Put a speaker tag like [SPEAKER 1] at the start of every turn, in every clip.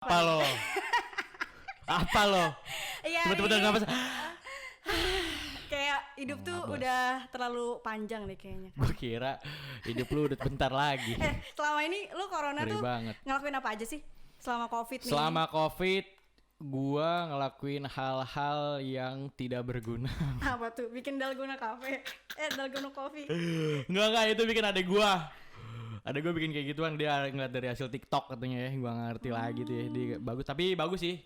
[SPEAKER 1] Apa lo? Apa lo?
[SPEAKER 2] Iya,
[SPEAKER 1] Tiba-tiba udah nafas.
[SPEAKER 2] kayak hidup tuh udah terlalu panjang deh kayaknya kan.
[SPEAKER 1] Gue kira hidup lu udah bentar lagi.
[SPEAKER 2] Selama ini lu corona
[SPEAKER 1] Ngeri
[SPEAKER 2] tuh
[SPEAKER 1] banget.
[SPEAKER 2] ngelakuin apa aja sih? Selama Covid nih.
[SPEAKER 1] Selama Covid, gua ngelakuin hal-hal yang tidak berguna.
[SPEAKER 2] Apa tuh? Bikin dalgona cafe. Dalgona coffee.
[SPEAKER 1] Enggak, itu bikin adek gua. Adek gua bikin kayak gituan, dia ngeliat dari hasil TikTok katanya ya. Gua nggak ngerti lagi tuh ya. Dia bagus, tapi bagus sih.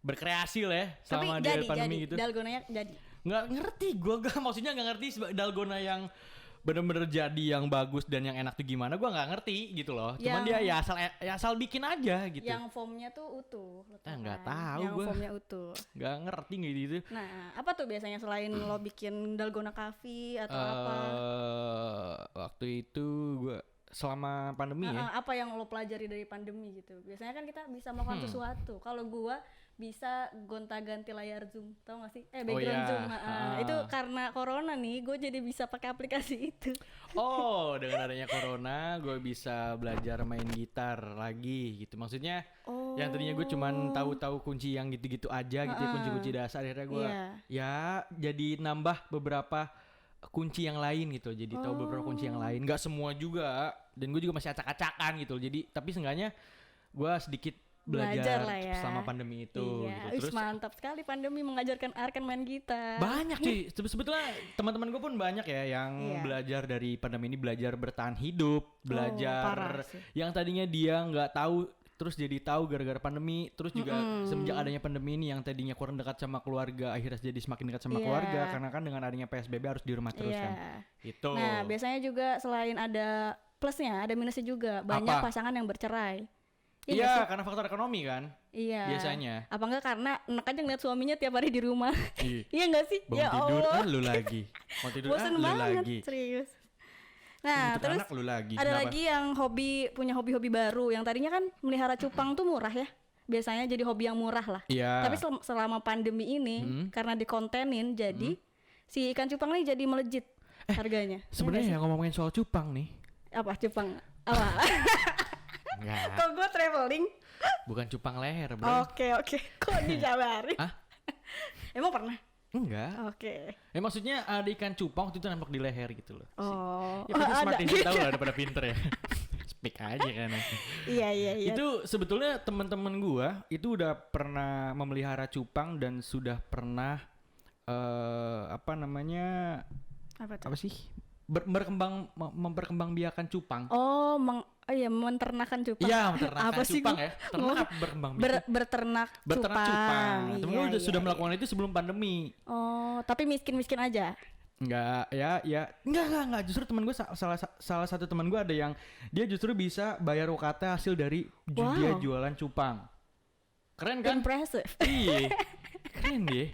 [SPEAKER 1] Berkreasi lah ya selama
[SPEAKER 2] Tapi
[SPEAKER 1] di pandemi gitu.
[SPEAKER 2] dalgonanya jadi.
[SPEAKER 1] Nggak ngerti gua, maksudnya nggak ngerti dalgona yang bener-bener jadi yang bagus dan yang enak tuh gimana, gua nggak ngerti gitu loh. Cuman dia ya asal bikin aja gitu.
[SPEAKER 2] Yang foamnya tuh utuh.
[SPEAKER 1] Nggak tahu
[SPEAKER 2] yang
[SPEAKER 1] gua.
[SPEAKER 2] foamnya utuh.
[SPEAKER 1] Nggak ngerti gitu.
[SPEAKER 2] Nah, apa tuh biasanya selain lo bikin dalgona coffee atau apa?
[SPEAKER 1] Waktu itu gua selama pandemi ya.
[SPEAKER 2] Apa yang lo pelajari dari pandemi gitu? Biasanya kan kita bisa melakukan sesuatu. Kalau gua bisa gonta-ganti layar Zoom, tau gak sih? Background Zoom. Itu karena corona nih, gue jadi bisa pakai aplikasi itu.
[SPEAKER 1] Oh, dengan adanya corona, gue bisa belajar main gitar lagi gitu. Maksudnya, yang tadinya gue cuman tahu-tahu kunci yang gitu-gitu aja gitu, kunci-kunci dasar. Akhirnya gue ya jadi nambah beberapa kunci yang lain gitu. Jadi tahu beberapa kunci yang lain. Gak semua juga. Dan gue juga masih acak-acakan gitu. Jadi, tapi seenggaknya gue sedikit belajar
[SPEAKER 2] lah ya
[SPEAKER 1] selama pandemi itu
[SPEAKER 2] iya.
[SPEAKER 1] gitu. Terus
[SPEAKER 2] mantap sekali pandemi mengajarkan Arkan main gitar.
[SPEAKER 1] Banyak cuy, sebetulnya teman-teman gue pun banyak ya yang belajar dari pandemi ini, belajar bertahan hidup, belajar yang tadinya dia nggak tahu terus jadi tahu gara-gara pandemi. Terus juga semenjak adanya pandemi ini yang tadinya kurang dekat sama keluarga akhirnya jadi semakin dekat sama keluarga, karena kan dengan adanya PSBB harus di rumah terus kan gitu.
[SPEAKER 2] Nah biasanya juga selain ada plusnya ada minusnya juga, banyak pasangan yang bercerai.
[SPEAKER 1] Iya, karena faktor ekonomi kan.
[SPEAKER 2] Iya.
[SPEAKER 1] Biasanya.
[SPEAKER 2] Apa enggak karena enak aja ngeliat suaminya tiap hari di rumah. Iya enggak sih?
[SPEAKER 1] Bangun
[SPEAKER 2] ya
[SPEAKER 1] tidur,
[SPEAKER 2] Allah.
[SPEAKER 1] lu lagi. Mau tidur,
[SPEAKER 2] bosen
[SPEAKER 1] lu
[SPEAKER 2] banget,
[SPEAKER 1] lagi.
[SPEAKER 2] Serius. Nah,
[SPEAKER 1] untuk
[SPEAKER 2] terus
[SPEAKER 1] anak, lu lagi.
[SPEAKER 2] ada
[SPEAKER 1] Kenapa?
[SPEAKER 2] lagi yang punya hobi-hobi baru. Yang tadinya kan melihara cupang tuh murah ya. Biasanya jadi hobi yang murah lah.
[SPEAKER 1] Iya.
[SPEAKER 2] Tapi selama pandemi ini karena dikontenin jadi si ikan cupang nih jadi melejit harganya.
[SPEAKER 1] Sebenarnya ngomongin soal cupang nih.
[SPEAKER 2] Apa cupang? Apa?
[SPEAKER 1] Enggak.
[SPEAKER 2] Kok gue traveling?
[SPEAKER 1] Bukan cupang leher, bro.
[SPEAKER 2] Oke. Kok dijabarin?
[SPEAKER 1] Hah?
[SPEAKER 2] Emang pernah?
[SPEAKER 1] Enggak.
[SPEAKER 2] Oke.
[SPEAKER 1] Maksudnya ada ikan cupang waktu itu nembak di leher gitu loh.
[SPEAKER 2] Oh.
[SPEAKER 1] Ya pasti
[SPEAKER 2] ada.
[SPEAKER 1] semakin tahu lah daripada pinter ya. Speak aja kan.
[SPEAKER 2] Iya.
[SPEAKER 1] Itu sebetulnya teman-teman gua itu udah pernah memelihara cupang dan sudah pernah apa namanya?
[SPEAKER 2] Apa
[SPEAKER 1] sih? Memperkembangbiakan cupang.
[SPEAKER 2] Oh, menternakan cupang.
[SPEAKER 1] Iya, menternakan
[SPEAKER 2] apa
[SPEAKER 1] cupang
[SPEAKER 2] sih,
[SPEAKER 1] ya. Ternak berkembang biak.
[SPEAKER 2] Berternak
[SPEAKER 1] cupang. Temen gue
[SPEAKER 2] Iya.
[SPEAKER 1] sudah melakukan itu sebelum pandemi.
[SPEAKER 2] Oh, tapi miskin-miskin aja.
[SPEAKER 1] Enggak, enggak. Justru teman gue salah satu teman gue ada yang dia justru bisa bayar UKT hasil dari dia jualan cupang. Keren kan?
[SPEAKER 2] Impressive.
[SPEAKER 1] Iya. Keren deh.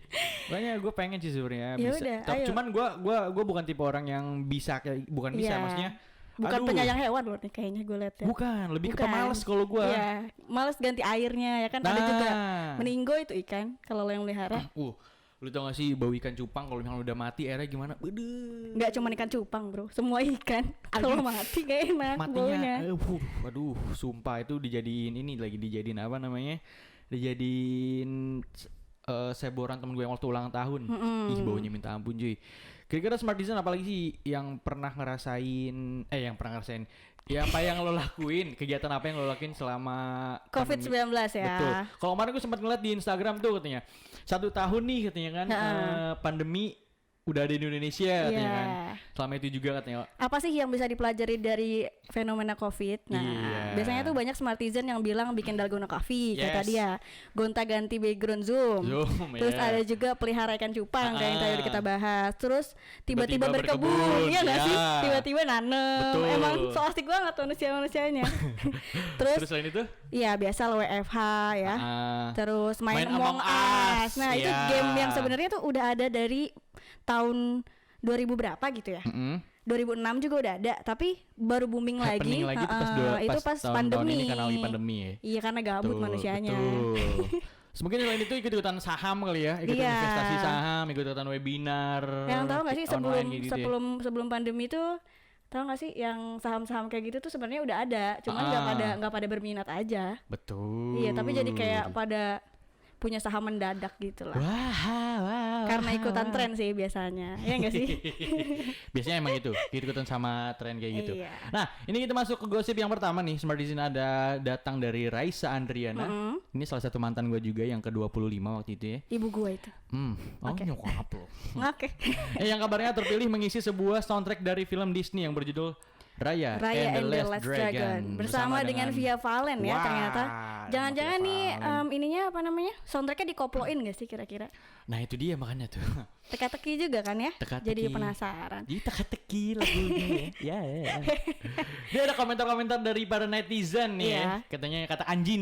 [SPEAKER 1] Makanya gue pengen sih sebenarnya bisa. Cuman gue bukan tipe orang yang bisa kayak maksudnya.
[SPEAKER 2] Bukan penyayang hewan loh nih kayaknya gue liat ya.
[SPEAKER 1] Bukan, lebih ke pemalas kalau gue.
[SPEAKER 2] Iya, males ganti airnya ya kan. Ada juga meninggo itu ikan kalau lo yang melihara.
[SPEAKER 1] Lu tau gak sih bau ikan cupang kalau misalnya udah mati airnya gimana?
[SPEAKER 2] Nggak cuma ikan cupang bro, semua ikan kalau mati gak enak baunya.
[SPEAKER 1] Aduh, sumpah itu dijadiin apa namanya? Dijadiin seboran temen gue yang waktu ulang tahun. Ih, baunya minta ampun cuy. Kira-kira Smart Design apalagi sih yang pernah ngerasain ya apa yang lo lakuin, kegiatan apa yang lo lakuin selama
[SPEAKER 2] COVID-19 ya.
[SPEAKER 1] Betul. Kalau kemarin gue sempat ngeliat di Instagram tuh katanya 1 tahun nih katanya kan pandemi udah ada di Indonesia katanya kan. Selama itu juga katanya.
[SPEAKER 2] Apa sih yang bisa dipelajari dari fenomena COVID? Nah, biasanya tuh banyak smartizen yang bilang bikin dalgona coffee kayak tadi ya. Gonta-ganti background Zoom. Terus ada juga pelihara ikan cupang kayak yang tadi kita bahas. Terus tiba-tiba berkebun. Iya enggak sih? Tiba-tiba nanem.
[SPEAKER 1] Betul.
[SPEAKER 2] Emang so asik banget manusia-manusianya.
[SPEAKER 1] Terus selain itu?
[SPEAKER 2] Iya, biasa lo WFH ya. Terus main Among Us. Nah, itu game yang sebenarnya tuh udah ada dari tahun 2000 berapa gitu ya? 2006 juga udah ada, tapi baru booming lagi.
[SPEAKER 1] Itu pas
[SPEAKER 2] pandemi.
[SPEAKER 1] Ini karena lagi pandemi ya.
[SPEAKER 2] Iya, karena gabut manusianya.
[SPEAKER 1] Mungkin selain itu ikut-ikutan saham kali ya, ikutan investasi saham, ikut-ikutan webinar.
[SPEAKER 2] Yang tahu nggak sih sebelum pandemi itu Tahu nggak sih yang saham-saham kayak gitu tuh sebenarnya udah ada, cuman nggak pada berminat aja.
[SPEAKER 1] Betul.
[SPEAKER 2] Iya, tapi jadi kayak pada punya saham mendadak gitu lah. Karena ikutan tren sih biasanya, ya nggak sih?
[SPEAKER 1] Biasanya emang itu, ikutan sama tren kayak gitu. Iya. Nah, ini kita masuk ke gosip yang pertama nih. Smartizen ada datang dari Raisa Andriana. Ini salah satu mantan gue juga yang ke-25 waktu itu ya.
[SPEAKER 2] Ibu gue itu.
[SPEAKER 1] Nyokap lo.
[SPEAKER 2] Oke.
[SPEAKER 1] Yang kabarnya terpilih mengisi sebuah soundtrack dari film Disney yang berjudul Raya and the Last Dragon
[SPEAKER 2] bersama dengan Via Valen ya ternyata. Jangan-jangan nih ininya apa namanya? Soundtracknya dikoploin gak sih kira-kira?
[SPEAKER 1] Nah itu dia makanya tuh.
[SPEAKER 2] Teka-teki juga kan ya?
[SPEAKER 1] Teka-teki.
[SPEAKER 2] Jadi penasaran.
[SPEAKER 1] Jadi teka-teki lagunya. Ya. Dia ada komentar-komentar dari para netizen nih ya. Kata Anji.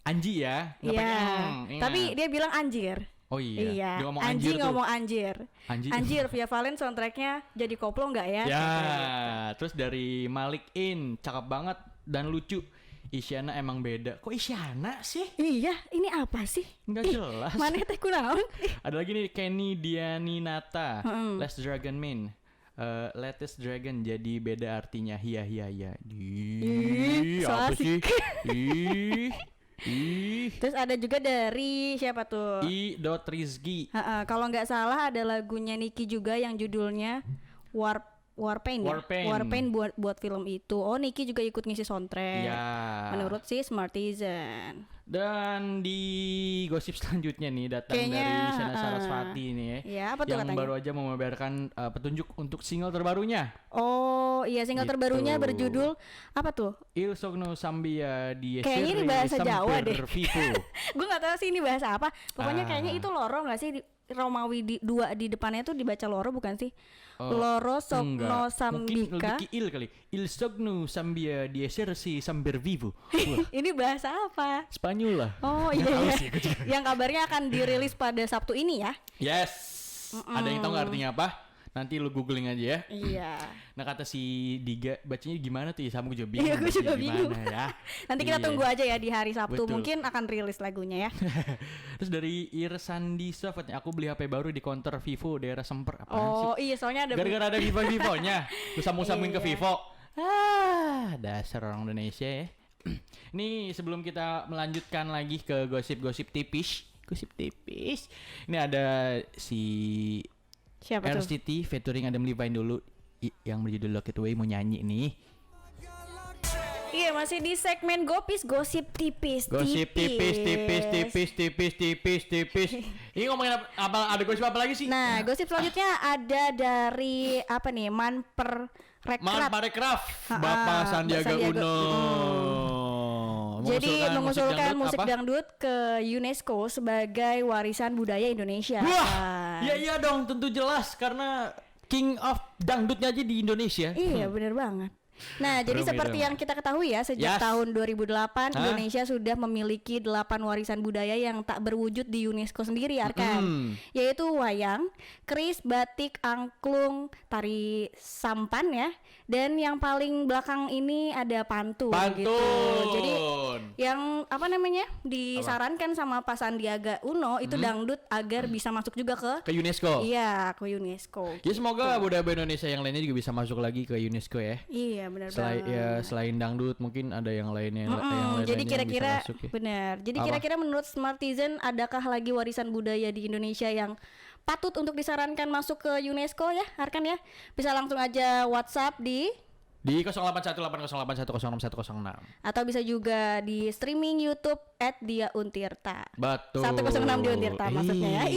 [SPEAKER 1] Anji ya.
[SPEAKER 2] Iya. Tapi dia bilang anjir.
[SPEAKER 1] Oh iya.
[SPEAKER 2] Dia ngomong anjir. Anjir Via Valen soundtracknya jadi koplo nggak ya?
[SPEAKER 1] Ya. Terus dari Malik In, cakep banget dan lucu. Isyana emang beda. Kok Isyana sih?
[SPEAKER 2] Iya, ini apa sih?
[SPEAKER 1] Nggak jelas.
[SPEAKER 2] Mana teh kunaon?
[SPEAKER 1] Ada lagi nih Kenny Dianinata, Last Dragon Main. Latest Dragon jadi beda artinya. Hiya.
[SPEAKER 2] So
[SPEAKER 1] apa
[SPEAKER 2] asik.
[SPEAKER 1] sih?
[SPEAKER 2] Terus ada juga dari siapa tuh?
[SPEAKER 1] Rizky.
[SPEAKER 2] Kalau nggak salah ada lagunya Niki juga yang judulnya Warpaint buat film itu. Oh, Niki juga ikut ngisi soundtrack.
[SPEAKER 1] Ya.
[SPEAKER 2] Menurut si Smartizen.
[SPEAKER 1] Dan di gosip selanjutnya nih datang dari Isyana Sarasvati nih ya.
[SPEAKER 2] Ya, apa tuh
[SPEAKER 1] yang
[SPEAKER 2] katanya?
[SPEAKER 1] baru aja membeberkan petunjuk untuk single terbarunya.
[SPEAKER 2] Oh iya, single
[SPEAKER 1] gitu.
[SPEAKER 2] terbarunya berjudul apa tuh?
[SPEAKER 1] Il Sogno Sambia di
[SPEAKER 2] kayaknya ini bahasa Jawa deh.
[SPEAKER 1] Gue
[SPEAKER 2] nggak tahu sih ini bahasa apa. Pokoknya kayaknya itu loro nggak sih? Romawi dua di depannya tuh dibaca loro bukan sih? Loro Sogno Sambika.
[SPEAKER 1] Mungkin il kali. Il Sogno Sambia di si Samber Vivo.
[SPEAKER 2] Ini bahasa apa?
[SPEAKER 1] Spanyol lah.
[SPEAKER 2] Oh iya. Yang kabarnya akan dirilis pada Sabtu ini ya?
[SPEAKER 1] Yes. Ada yang tahu nggak artinya apa? Nanti lu googling aja ya.
[SPEAKER 2] Iya.
[SPEAKER 1] Nah kata si Diga bacanya gimana tuh ya, sama gue juga bingung.
[SPEAKER 2] Iya, gue juga bingung.
[SPEAKER 1] Ya.
[SPEAKER 2] Nanti kita tunggu aja ya di hari Sabtu. Betul. Mungkin akan rilis lagunya ya.
[SPEAKER 1] Terus dari Irsandi Sof, aku beli HP baru di counter Vivo daerah Semper. Apaan
[SPEAKER 2] sih?
[SPEAKER 1] Iya
[SPEAKER 2] soalnya ada
[SPEAKER 1] gara-gara ada Vivo-Vivonya. Terus samun-samin ke Vivo. Dasar orang Indonesia ya. Ini sebelum kita melanjutkan lagi ke gosip-gosip tipis. Ini ada si
[SPEAKER 2] siapa tuh?
[SPEAKER 1] RCT featuring Adam Levine dulu yang berjudul Lock It Away mau nyanyi nih.
[SPEAKER 2] Iya, masih di segmen gosip tipis.
[SPEAKER 1] Ini ngomongin apa? Ada gosip apa lagi sih?
[SPEAKER 2] Nah, gosip selanjutnya ada dari apa nih? Manparekraf.
[SPEAKER 1] Bapak Sandiaga Uno.
[SPEAKER 2] Jadi mengusulkan musik dangdut ke UNESCO sebagai warisan budaya Indonesia.
[SPEAKER 1] Wah, iya dong, tentu jelas karena King of dangdutnya aja di Indonesia.
[SPEAKER 2] Iya, benar banget. Nah, jadi seperti yang kita ketahui ya, sejak tahun 2008 Indonesia sudah memiliki 8 warisan budaya yang tak berwujud di UNESCO sendiri, Arkan. Yaitu wayang, keris, batik, angklung, tari sampan ya. Dan yang paling belakang ini ada pantun. Gitu. Jadi yang apa namanya? Disarankan sama Pak Sandiaga Uno itu dangdut agar bisa masuk juga ke
[SPEAKER 1] UNESCO.
[SPEAKER 2] Iya, ke UNESCO.
[SPEAKER 1] Ya semoga budaya Indonesia yang lainnya juga bisa masuk lagi ke UNESCO ya.
[SPEAKER 2] Iya, benar banget.
[SPEAKER 1] Selain dangdut mungkin ada yang lainnya
[SPEAKER 2] jadi kira-kira ya. Benar. Jadi kira-kira menurut Smartizen adakah lagi warisan budaya di Indonesia yang patut untuk disarankan masuk ke UNESCO ya, Arkan ya? Bisa langsung aja WhatsApp di
[SPEAKER 1] 081808106106.
[SPEAKER 2] Atau bisa juga di streaming YouTube @Dia_Untirta.
[SPEAKER 1] Betul.
[SPEAKER 2] 106 Dia Untirta maksudnya ya.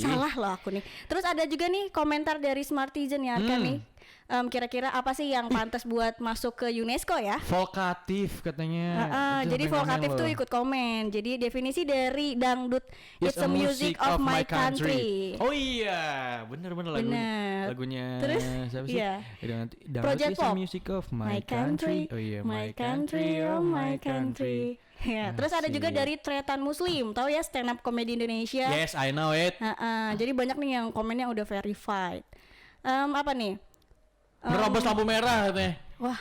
[SPEAKER 2] Salah loh aku nih. Terus ada juga nih komentar dari Smartizen ya, Arkan nih. Kira-kira apa sih yang pantas buat masuk ke UNESCO ya?
[SPEAKER 1] Vokatif katanya.
[SPEAKER 2] Jadi vokatif tuh ikut komen. Jadi definisi dari dangdut It's a music of my country.
[SPEAKER 1] Oh iya, bener-bener lagunya.
[SPEAKER 2] Terus
[SPEAKER 1] siapa sih?
[SPEAKER 2] Iya.
[SPEAKER 1] Project Pop. Music of my country. Oh iya,
[SPEAKER 2] my country, oh my country. Ya, terus ada juga dari Tretan Muslim, tahu ya stand up comedy Indonesia?
[SPEAKER 1] Yes, I know it.
[SPEAKER 2] Jadi banyak nih yang komennya udah verified. Apa nih?
[SPEAKER 1] Nerobos lampu merah katanya.
[SPEAKER 2] Wah,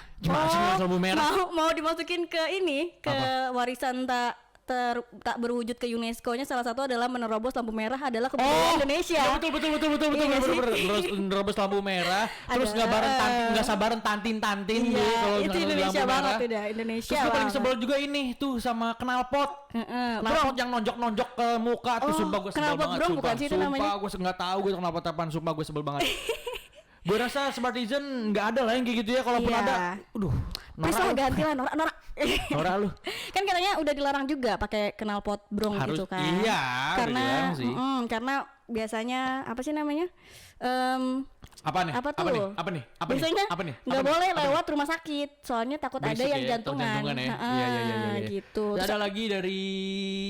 [SPEAKER 1] lampu merah.
[SPEAKER 2] Mau dimasukin ke ini, ke warisan tak tak berwujud ke UNESCO-nya salah satu adalah menerobos lampu merah adalah kebudayaan Indonesia.
[SPEAKER 1] Ya betul. Terus nerobos lampu merah, terus nggak sabaran tantin
[SPEAKER 2] iya, kalau itu Indonesia banget udah Indonesia.
[SPEAKER 1] Terus gue paling sebel juga ini tuh sama knalpot. Knalpot yang nonjok ke muka tuh sumpah gue sebel banget.
[SPEAKER 2] Bukan sih itu namanya.
[SPEAKER 1] Sumpah gue nggak tahu gue knalpot apaan, sumpah gue sebel banget. Gue rasa Smartizen nggak ada lah yang kayak gitu ya, kalaupun ada,
[SPEAKER 2] Bisa ganti lah Nora.
[SPEAKER 1] Nora lu.
[SPEAKER 2] Kan katanya udah dilarang juga pakai knalpot brong gitu kan.
[SPEAKER 1] Iya.
[SPEAKER 2] Karena biasanya apa sih namanya?
[SPEAKER 1] Apa nih?
[SPEAKER 2] Biasanya nggak boleh lewat rumah sakit, soalnya takut ada yang jantungan.
[SPEAKER 1] Iya.
[SPEAKER 2] Gitu.
[SPEAKER 1] Ada lagi dari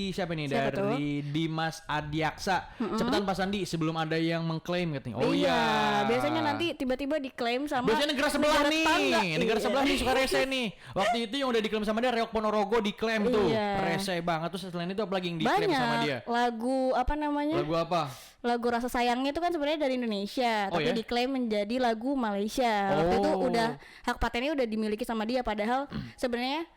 [SPEAKER 1] siapa nih? Dari Dimas Adiaksa. Cepetan Pak Sandi sebelum ada yang mengklaim katanya. Oh iya.
[SPEAKER 2] Biasanya nanti tiba-tiba diklaim sama.
[SPEAKER 1] Biasanya negara sebelah nih. Negara sebelah nih suka rese nih. Waktu itu yang udah diklaim sama dia Reok Ponorogo diklaim tuh. Rese banget. Terus selain itu apa lagi yang diklaim sama dia?
[SPEAKER 2] Lagu apa namanya?
[SPEAKER 1] Lagu apa?
[SPEAKER 2] Lagu Rasa Sayangnya itu kan sebenarnya dari Indonesia, tapi diklaim menjadi lagu Malaysia. Waktu itu udah hak patennya udah dimiliki sama dia, padahal sebenarnya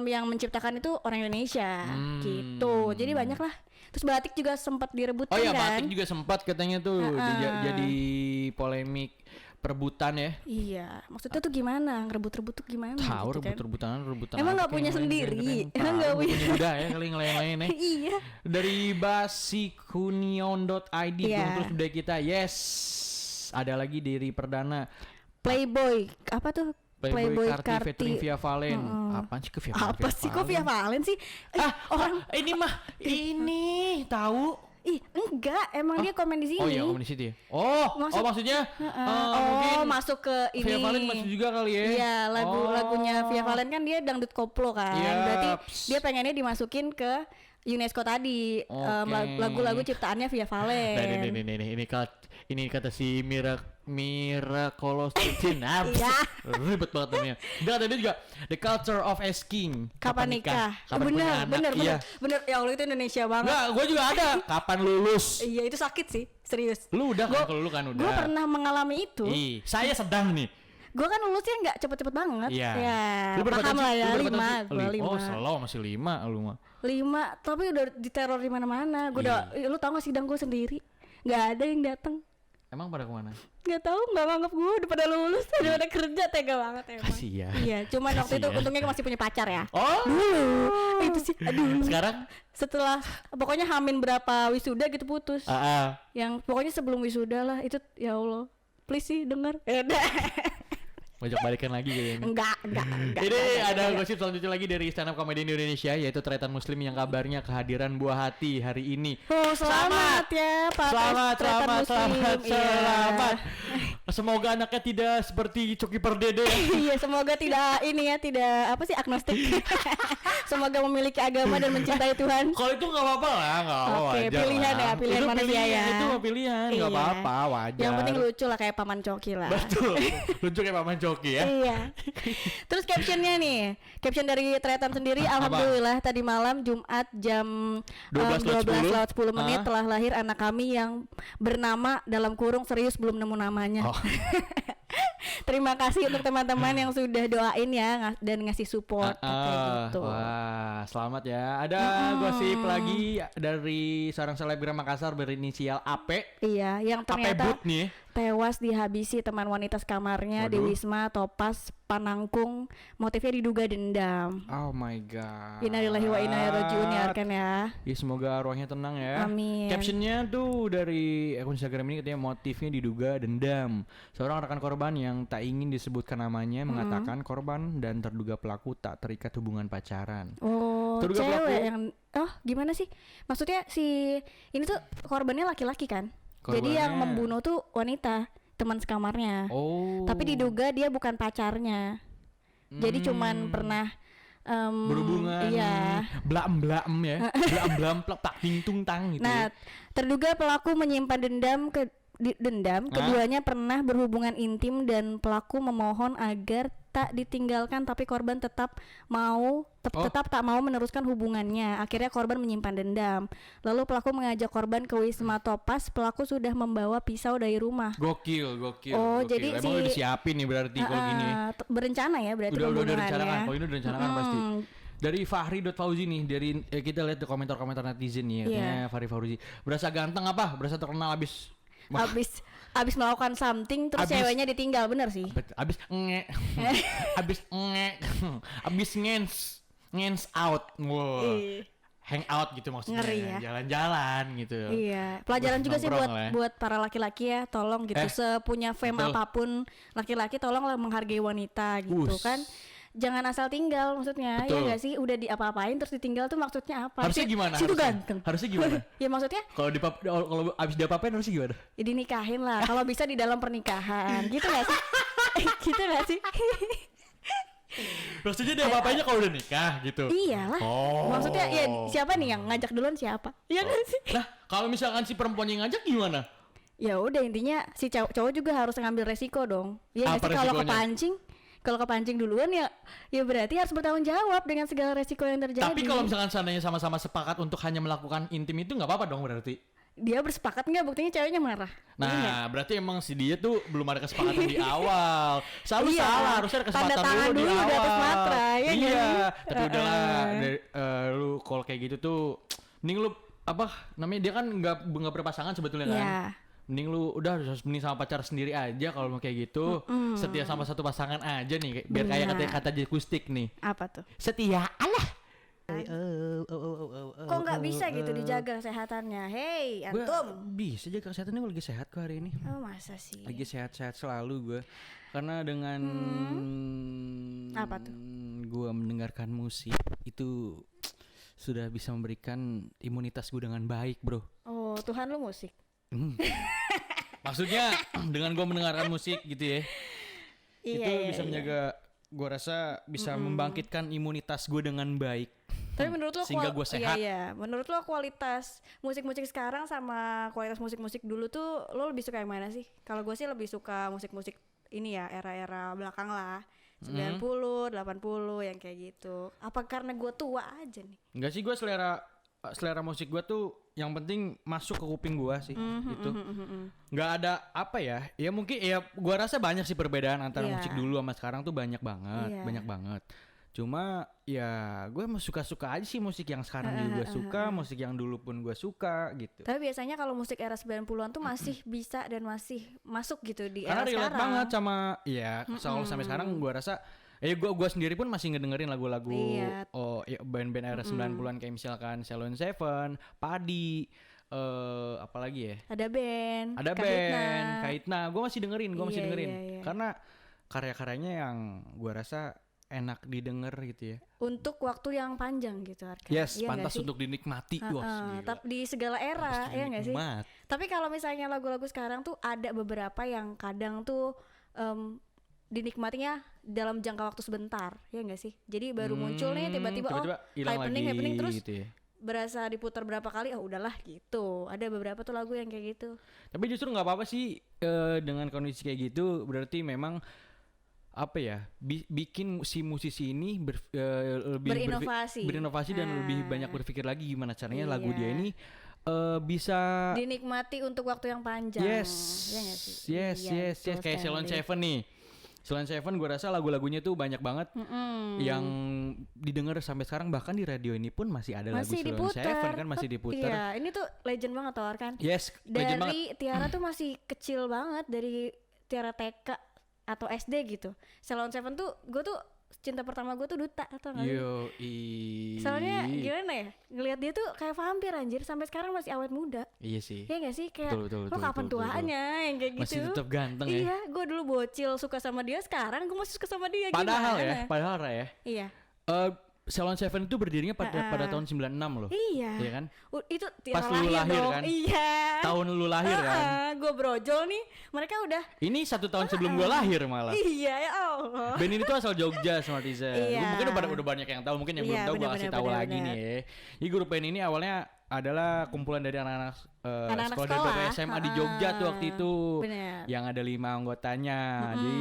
[SPEAKER 2] yang menciptakan itu orang Indonesia gitu. Jadi banyak lah. Terus batik juga sempat direbutkan kan?
[SPEAKER 1] Batik juga sempat katanya tuh jadi polemik perebutan ya.
[SPEAKER 2] Iya, maksudnya tuh gimana? Ngerebut-rebut tuh gimana?
[SPEAKER 1] Tahu
[SPEAKER 2] gitu
[SPEAKER 1] rebutan.
[SPEAKER 2] Emang nggak punya sendiri? Emang nggak punya
[SPEAKER 1] udah ya kali ngelain-lain ya.
[SPEAKER 2] Iya.
[SPEAKER 1] Dari basikunion.id terus budaya kita. Yes. Ada lagi dari Perdana.
[SPEAKER 2] Playboy. Apa tuh? Playboy
[SPEAKER 1] Karti featuring Via Valen. Apaan sih ke Via Valen?
[SPEAKER 2] Apa sih kok Via Valen sih?
[SPEAKER 1] Ini tahu.
[SPEAKER 2] Enggak, emang dia komen di sini.
[SPEAKER 1] Oh iya, komen di situ ya. Maksudnya mungkin
[SPEAKER 2] masuk ke ini.
[SPEAKER 1] Via Valen masuk juga kali ya.
[SPEAKER 2] Iya, lagunya Via Valen kan dia dangdut koplo kan. Berarti dia pengennya dimasukin ke UNESCO tadi. Lagu-lagu ciptaannya Via Valen.
[SPEAKER 1] Ini kata si Miraculous ribet banget namanya. Dia kata dia juga The Culture of Asking.
[SPEAKER 2] Kapan nikah? Bener. Ya Allah itu Indonesia banget.
[SPEAKER 1] Enggak, gue juga ada. Kapan lulus?
[SPEAKER 2] Iya itu sakit sih, serius.
[SPEAKER 1] Lu udah kan? Kalau lu kan udah.
[SPEAKER 2] Gue pernah mengalami itu.
[SPEAKER 1] Saya sedang nih.
[SPEAKER 2] Gue kan lulusnya nggak cepet-cepet banget.
[SPEAKER 1] Iya.
[SPEAKER 2] Ya, paham lah ya, 5.
[SPEAKER 1] Oh, selalu masih 5 lu mah.
[SPEAKER 2] 5, tapi udah diteror di mana-mana. Gue udah, lu tau gak sidang gue sendiri? Nggak ada yang datang.
[SPEAKER 1] Emang pada kemana?
[SPEAKER 2] Gak tahu, nggak nganggap gue udah pada lulus, udah pada kerja, tega banget emang.
[SPEAKER 1] Kasih ya.
[SPEAKER 2] Iya, cuman waktu itu untungnya masih punya pacar ya.
[SPEAKER 1] Dulu.
[SPEAKER 2] Itu sih, aduh.
[SPEAKER 1] Sekarang?
[SPEAKER 2] Setelah, pokoknya hamin berapa wisuda gitu putus. Yang pokoknya sebelum wisuda lah, itu ya Allah. Please sih denger.
[SPEAKER 1] Ngajak balikan lagi kayaknya.
[SPEAKER 2] Enggak.
[SPEAKER 1] Ini ada gosip selanjutnya lagi dari stand up comedy Indonesia, yaitu Tretan Muslim yang kabarnya kehadiran Buah Hati hari ini.
[SPEAKER 2] Selamat ya Pak.
[SPEAKER 1] Selamat. Semoga anaknya tidak seperti Coki Pardede.
[SPEAKER 2] Iya, semoga tidak agnostik. Semoga memiliki agama dan mencintai Tuhan.
[SPEAKER 1] Kalau itu nggak apa-apa lah,
[SPEAKER 2] Oke, pilihan ya, pilihan manusia ya.
[SPEAKER 1] Itu pilihan, nggak apa-apa, wajar.
[SPEAKER 2] Yang penting lucu lah kayak Paman Coki lah.
[SPEAKER 1] Betul, lucu kayak Paman Coki ya.
[SPEAKER 2] Iya. Terus captionnya nih, caption dari Tretan sendiri, alhamdulillah tadi malam Jumat jam 12:10 telah lahir anak kami yang bernama dalam kurung serius belum nemu namanya. Terima kasih untuk teman-teman yang sudah doain ya dan ngasih support kayak gitu.
[SPEAKER 1] Wah, selamat ya. Ada gosip lagi dari seorang selebgram Makassar berinisial AP.
[SPEAKER 2] Iya, yang ternyata
[SPEAKER 1] AP nih
[SPEAKER 2] tewas dihabisi teman wanita sekamarnya di Wisma Topas Panangkung. Motifnya diduga dendam.
[SPEAKER 1] Oh my god.
[SPEAKER 2] Innalillahi wa inna ilaihi rajiun ya kan ya.
[SPEAKER 1] Ya semoga arwahnya tenang ya.
[SPEAKER 2] Amin.
[SPEAKER 1] Captionnya tuh dari akun Instagram ini katanya motifnya diduga dendam. Seorang rekan korban yang tak ingin disebutkan namanya mengatakan korban dan terduga pelaku tak terikat hubungan pacaran.
[SPEAKER 2] Oh,
[SPEAKER 1] terduga
[SPEAKER 2] cewek
[SPEAKER 1] pelaku
[SPEAKER 2] yang gimana sih? Maksudnya si ini tuh korbannya laki-laki kan? Jadi yang membunuh tuh wanita, teman sekamarnya. Tapi diduga dia bukan pacarnya. Jadi cuman pernah
[SPEAKER 1] berhubungan.
[SPEAKER 2] Iya.
[SPEAKER 1] Blaem ya. Blaem plak tak ting tung tang gitu.
[SPEAKER 2] Nah, terduga pelaku menyimpan dendam, keduanya pernah berhubungan intim dan pelaku memohon agar tak ditinggalkan, tapi korban tetap tak mau meneruskan hubungannya. Akhirnya korban menyimpan dendam. Lalu pelaku mengajak korban ke Wisma Topas. Pelaku sudah membawa pisau dari rumah.
[SPEAKER 1] Gokil.
[SPEAKER 2] Jadi
[SPEAKER 1] emang udah disiapin nih berarti kalau gini.
[SPEAKER 2] Berencana ya berarti
[SPEAKER 1] udah
[SPEAKER 2] pembunuhannya.
[SPEAKER 1] direncanakan. Kalau ini udah direncanakan pasti. Dari Fahri.Fauzi nih, dari kita lihat di komentar-komentar netizen nih, katanya Fahri Fauzi berasa ganteng apa? Berasa terkenal
[SPEAKER 2] abis melakukan something terus ceweknya ditinggal, bener sih.
[SPEAKER 1] Abis ngens out, hang out gitu maksudnya.
[SPEAKER 2] Ngeri ya.
[SPEAKER 1] Jalan-jalan gitu.
[SPEAKER 2] Iya, pelajaran juga sih buat para laki-laki ya, tolong gitu sepunya fame apapun laki-laki tolonglah menghargai wanita gitu kan. Jangan asal tinggal maksudnya. Betul. Ya nggak sih, udah diapa-apain terus ditinggal tuh maksudnya apa?
[SPEAKER 1] Harusnya gimana?
[SPEAKER 2] Situ ganteng.
[SPEAKER 1] Harusnya gimana?
[SPEAKER 2] Ya maksudnya
[SPEAKER 1] kalau abis diapa-apain harusnya gimana?
[SPEAKER 2] Ya dinikahin lah, kalau bisa di dalam pernikahan. Gitu nggak sih? Gitu nggak sih?
[SPEAKER 1] Maksudnya dia apa-apanya kalau udah nikah gitu?
[SPEAKER 2] Iyalah. Maksudnya ya siapa nih yang ngajak duluan siapa? Iya nggak sih?
[SPEAKER 1] Nah kalau misalkan si perempuan yang ngajak gimana?
[SPEAKER 2] Ya udah, intinya si cowok juga harus ngambil resiko dong. Iya nggak sih, kalau kepancing duluan ya berarti harus bertanggung jawab dengan segala resiko yang terjadi.
[SPEAKER 1] Tapi kalau misalkan seandainya sama-sama sepakat untuk hanya melakukan intim itu nggak apa-apa dong berarti?
[SPEAKER 2] Dia bersepakat nggak? Buktinya ceweknya marah.
[SPEAKER 1] Nah berarti emang si dia tuh belum ada kesepakatan di awal. Selalu salah, harusnya ada kesepakatan dulu di awal.
[SPEAKER 2] Di atas matra, ya
[SPEAKER 1] iya, tapi udahlah lu kalau kayak gitu tuh mending lu dia kan nggak berpasangan sebetulnya kan. Mending lu mending sama pacar sendiri aja kalau mau kayak gitu. Setia sama satu pasangan aja nih, biar kayak kata Kustik nih.
[SPEAKER 2] Apa tuh?
[SPEAKER 1] Setia Allah.
[SPEAKER 2] Kok nggak bisa gitu dijaga kesehatannya? Hey, antum.
[SPEAKER 1] Bisa jaga kesehatannya, gue lagi sehat kok hari ini.
[SPEAKER 2] Oh masa sih?
[SPEAKER 1] Lagi sehat-sehat selalu gue. Karena dengan
[SPEAKER 2] apa tuh?
[SPEAKER 1] Gue mendengarkan musik itu sudah bisa memberikan imunitas gue dengan baik, bro.
[SPEAKER 2] Oh, Tuhan lu musik.
[SPEAKER 1] Maksudnya dengan gue mendengarkan musik gitu ya, itu bisa menjaga, gue rasa bisa membangkitkan imunitas gue dengan baik.
[SPEAKER 2] Tapi menurut lo
[SPEAKER 1] sehingga gue sehat.
[SPEAKER 2] Iya. Menurut lo kualitas musik-musik sekarang sama kualitas musik-musik dulu tuh lo lebih suka yang mana sih? Kalau gue sih lebih suka musik-musik ini ya, era-era belakang lah. 90, 80 yang kayak gitu. Apa karena gue tua aja nih?
[SPEAKER 1] Enggak sih, gue selera musik gue tuh yang penting masuk ke kuping gue sih. Itu nggak ada apa ya mungkin ya gue rasa banyak sih perbedaan antara musik dulu sama sekarang tuh banyak banget. Cuma ya gue suka-suka aja sih musik yang sekarang juga suka, musik yang dulu pun gue suka gitu.
[SPEAKER 2] Tapi biasanya kalau musik era 90-an tuh masih bisa dan masih masuk gitu di
[SPEAKER 1] karena
[SPEAKER 2] era sekarang.
[SPEAKER 1] Karena relate banget sama soal sampai sekarang gue rasa gue sendiri pun masih ngedengerin lagu-lagu band-band era 90-an kayak misalkan Ceylon Seven, Padi, apalagi ya?
[SPEAKER 2] Ada band
[SPEAKER 1] Kaitna. Gue masih dengerin. Karena karya-karyanya yang gue rasa enak didengar gitu ya.
[SPEAKER 2] Untuk waktu yang panjang gitu artinya.
[SPEAKER 1] Yes, iya pantas untuk dinikmati.
[SPEAKER 2] Tapi di segala era ya nggak sih? Tapi kalau misalnya lagu-lagu sekarang tuh ada beberapa yang kadang tuh dinikmatinya dalam jangka waktu sebentar, ya nggak sih? Jadi baru muncul nih tiba-tiba happening terus gitu ya? Berasa diputar berapa kali, udahlah gitu. Ada beberapa tuh lagu yang kayak gitu.
[SPEAKER 1] Tapi justru nggak apa-apa sih dengan kondisi kayak gitu. Berarti memang bikin si musisi ini lebih berinovasi dan lebih banyak berpikir lagi gimana caranya lagu dia ini bisa
[SPEAKER 2] dinikmati untuk waktu yang panjang.
[SPEAKER 1] Yes, kayak Ceylon Seven nih. Ceylon Seven gue rasa lagu-lagunya tuh banyak banget yang didengar sampai sekarang, bahkan di radio ini pun masih ada lagu Ceylon Seven kan masih diputar.
[SPEAKER 2] Iya, ini tuh legend banget tau kan.
[SPEAKER 1] Yes, legend banget.
[SPEAKER 2] Dari Tiara tuh masih kecil banget, dari Tiara TK atau SD gitu. Ceylon Seven tuh gue tuh cinta pertama gue tuh Duta, atau nggak sih? Soalnya gimana ya, ngelihat dia tuh kayak vampir anjir, sampai sekarang masih awet muda.
[SPEAKER 1] Iya sih.
[SPEAKER 2] Iya nggak sih, kayak lo kapan tuanya yang kayak gitu.
[SPEAKER 1] Masih tetap ganteng ya.
[SPEAKER 2] Iya, gue dulu bocil suka sama dia, sekarang gue masih suka sama dia.
[SPEAKER 1] Padahal ya.
[SPEAKER 2] Iya.
[SPEAKER 1] Ceylon Seven itu berdirinya pada tahun 96 loh.
[SPEAKER 2] Iya.
[SPEAKER 1] Iya kan?
[SPEAKER 2] Itu
[SPEAKER 1] pas lu lahir
[SPEAKER 2] dong.
[SPEAKER 1] Kan?
[SPEAKER 2] Iya.
[SPEAKER 1] Tahun lu lahir kan?
[SPEAKER 2] Gue brojol nih. Mereka udah.
[SPEAKER 1] Ini 1 tahun sebelum gue lahir malah.
[SPEAKER 2] Iya ya Allah.
[SPEAKER 1] Band ini tuh asal Jogja, Smartiza.
[SPEAKER 2] Iya.
[SPEAKER 1] Mungkin udah banyak yang tahu. Mungkin yang belum tahu gue kasih tahu lagi nih ya. Jadi grup band ini awalnya adalah kumpulan dari anak-anak sekolah dari SMA di Jogja tuh waktu itu.
[SPEAKER 2] Bener.
[SPEAKER 1] Yang ada 5 anggotanya. Jadi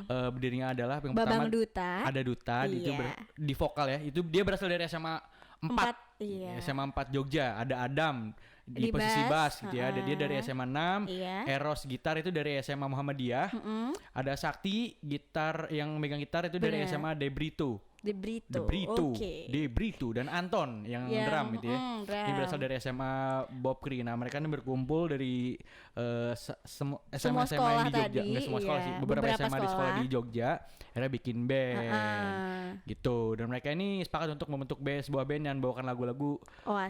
[SPEAKER 1] berdirinya adalah yang
[SPEAKER 2] Babang
[SPEAKER 1] pertama
[SPEAKER 2] Duta.
[SPEAKER 1] Ada Duta itu di vokal ya. Itu dia berasal dari SMA 4.
[SPEAKER 2] Iya.
[SPEAKER 1] SMA 4 Jogja. Ada Adam di posisi bass gitu ya. Ada dia dari SMA 6. Eros gitar itu dari SMA Muhammadiyah. Ada Sakti gitar yang megang gitar itu dari SMA Debrito.
[SPEAKER 2] De
[SPEAKER 1] Brito dan Anton yang drum gitu ya. Ini berasal dari SMA Bob Cree. Nah, mereka ini berkumpul dari SMA yang di Jogja. Enggak semua sekolah sih, beberapa SMA di sekolah di Jogja. Akhirnya bikin band gitu. Dan mereka ini sepakat untuk membentuk sebuah band yang membawakan lagu-lagu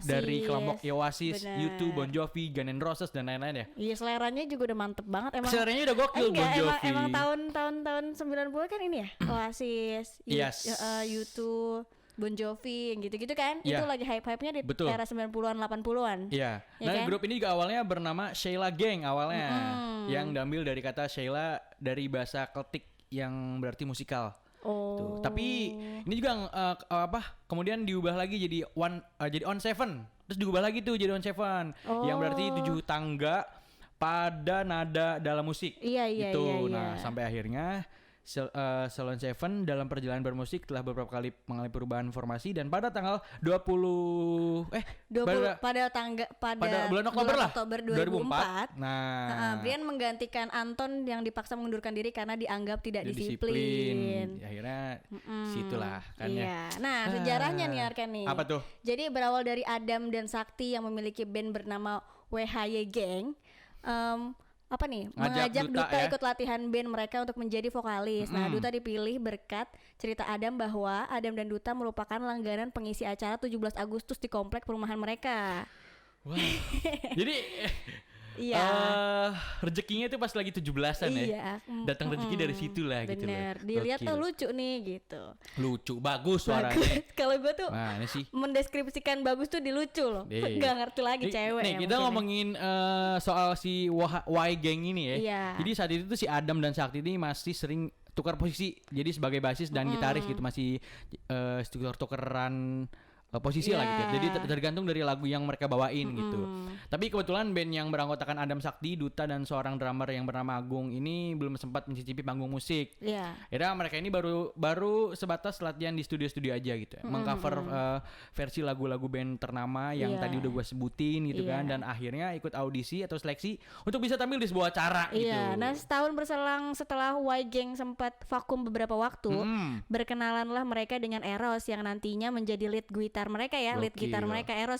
[SPEAKER 1] dari kelompok Oasis, U2, Bon Jovi, Guns N' Roses dan lain-lain ya.
[SPEAKER 2] Iya, seleranya juga udah mantep banget emang.
[SPEAKER 1] Seleranya udah gokil Bon Jovi.
[SPEAKER 2] Emang tahun 90 kan ini ya. Oasis, U2, Bon Jovi gitu-gitu kan. Itu lagi hype-hypenya di era 90-an 80-an.
[SPEAKER 1] Iya. Nah, kan? Grup ini juga awalnya bernama Sheila Gang awalnya. Yang diambil dari kata Sheila dari bahasa Keltik yang berarti musikal. Tuh. Tapi ini juga kemudian diubah lagi jadi On Seven. Terus diubah lagi tuh jadi On Seven yang berarti 7 tangga pada nada dalam musik.
[SPEAKER 2] Iya.
[SPEAKER 1] Nah, sampai akhirnya Salon Seven dalam perjalanan bermusik telah beberapa kali mengalami perubahan formasi dan pada tanggal pada bulan Oktober 2004
[SPEAKER 2] Brian menggantikan Anton yang dipaksa mengundurkan diri karena dianggap tidak disiplin.
[SPEAKER 1] Akhirnya situlah kan ya.
[SPEAKER 2] Nah, sejarahnya nih Arkan nih.
[SPEAKER 1] Apa tuh?
[SPEAKER 2] Jadi berawal dari Adam dan Sakti yang memiliki band bernama WHY Gang. Mengajak Duta ikut latihan band mereka untuk menjadi vokalis. Nah, Duta dipilih berkat cerita Adam bahwa Adam dan Duta merupakan langganan pengisi acara 17 Agustus di komplek perumahan mereka.
[SPEAKER 1] Wah. Jadi rezekinya itu pas lagi 17-an ya. Datang rezeki dari situ lah gitu loh.
[SPEAKER 2] Bener. Dilihat tuh lucu nih gitu.
[SPEAKER 1] Lucu, bagus suaranya.
[SPEAKER 2] Kalau gue tuh mendeskripsikan bagus tuh dilucu loh. Gak ngerti lagi cewek.
[SPEAKER 1] Nih kita ngomongin soal si Y Gang ini ya. Jadi saat itu tuh si Adam dan Sakti ini masih sering tukar posisi. Jadi sebagai basis dan gitaris gitu masih tukeran posisi lah gitu ya. Jadi tergantung dari lagu yang mereka bawain gitu. Tapi kebetulan band yang beranggotakan Adam Sakti, Duta dan seorang drummer yang bernama Agung ini belum sempat mencicipi panggung musik. Akhirnya mereka ini baru sebatas latihan di studio-studio aja gitu ya. Mengcover versi lagu-lagu band ternama yang tadi udah gue sebutin gitu kan, dan akhirnya ikut audisi atau seleksi untuk bisa tampil di sebuah acara gitu.
[SPEAKER 2] Nah, setahun berselang setelah Y Gang sempat vakum beberapa waktu, berkenalanlah mereka dengan Eros yang nantinya menjadi lead gitar mereka Eros.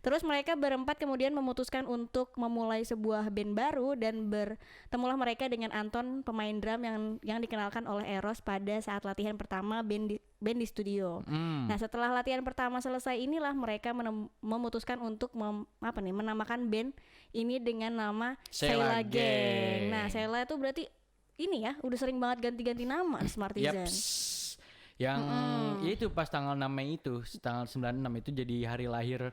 [SPEAKER 2] Terus mereka berempat kemudian memutuskan untuk memulai sebuah band baru dan bertemulah mereka dengan Anton, pemain drum yang dikenalkan oleh Eros pada saat latihan pertama band di studio. Nah, setelah latihan pertama selesai inilah mereka memutuskan untuk menamakan band ini dengan nama Sheila Gang. Nah, Sheila itu berarti ini ya, udah sering banget ganti-ganti nama Smartisan.
[SPEAKER 1] Yang ya itu pas tanggal 6 Mei itu, tanggal 96 itu jadi hari lahir,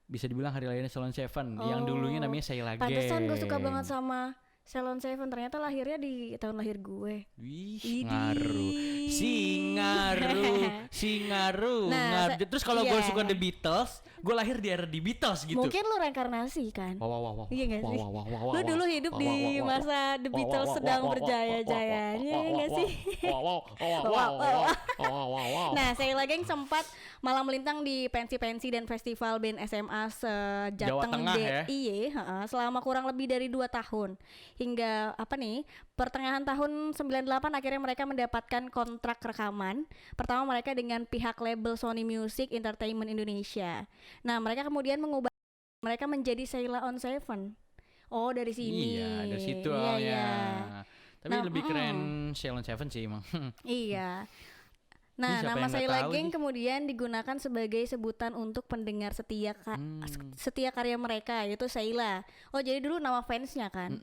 [SPEAKER 1] bisa dibilang hari lahirnya Salon Seven yang dulunya namanya Sheila Gang.
[SPEAKER 2] Pantesan gue suka banget sama Salon Seven, ternyata lahirnya di tahun lahir gue.
[SPEAKER 1] Wih, ngaruh. Nah, terus kalau gue suka The Beatles, gue lahir di era The Beatles gitu.
[SPEAKER 2] Mungkin lu reinkarnasi kan?
[SPEAKER 1] Wow.
[SPEAKER 2] Iya gak sih? Lu dulu hidup di masa The Beatles sedang berjaya-jayanya, ya gak sih? Nah, Sheila Gang sempat malah melintang di pensi-pensi dan festival band SMA se-Jateng DIY selama kurang lebih dari 2 tahun. Hingga pertengahan tahun 98 akhirnya mereka mendapatkan kontrak rekaman pertama mereka dengan pihak label Sony Music Entertainment Indonesia. Nah, mereka kemudian mengubah mereka menjadi Sheila on Seven. Oh, dari sini.
[SPEAKER 1] Iya, dari situ awalnya. Tapi lebih keren Sheila on Seven sih emang.
[SPEAKER 2] Iya. Nah, nama Sheila Gang kemudian digunakan sebagai sebutan untuk pendengar setia karya mereka, yaitu Sheila. Oh, jadi dulu nama fansnya kan?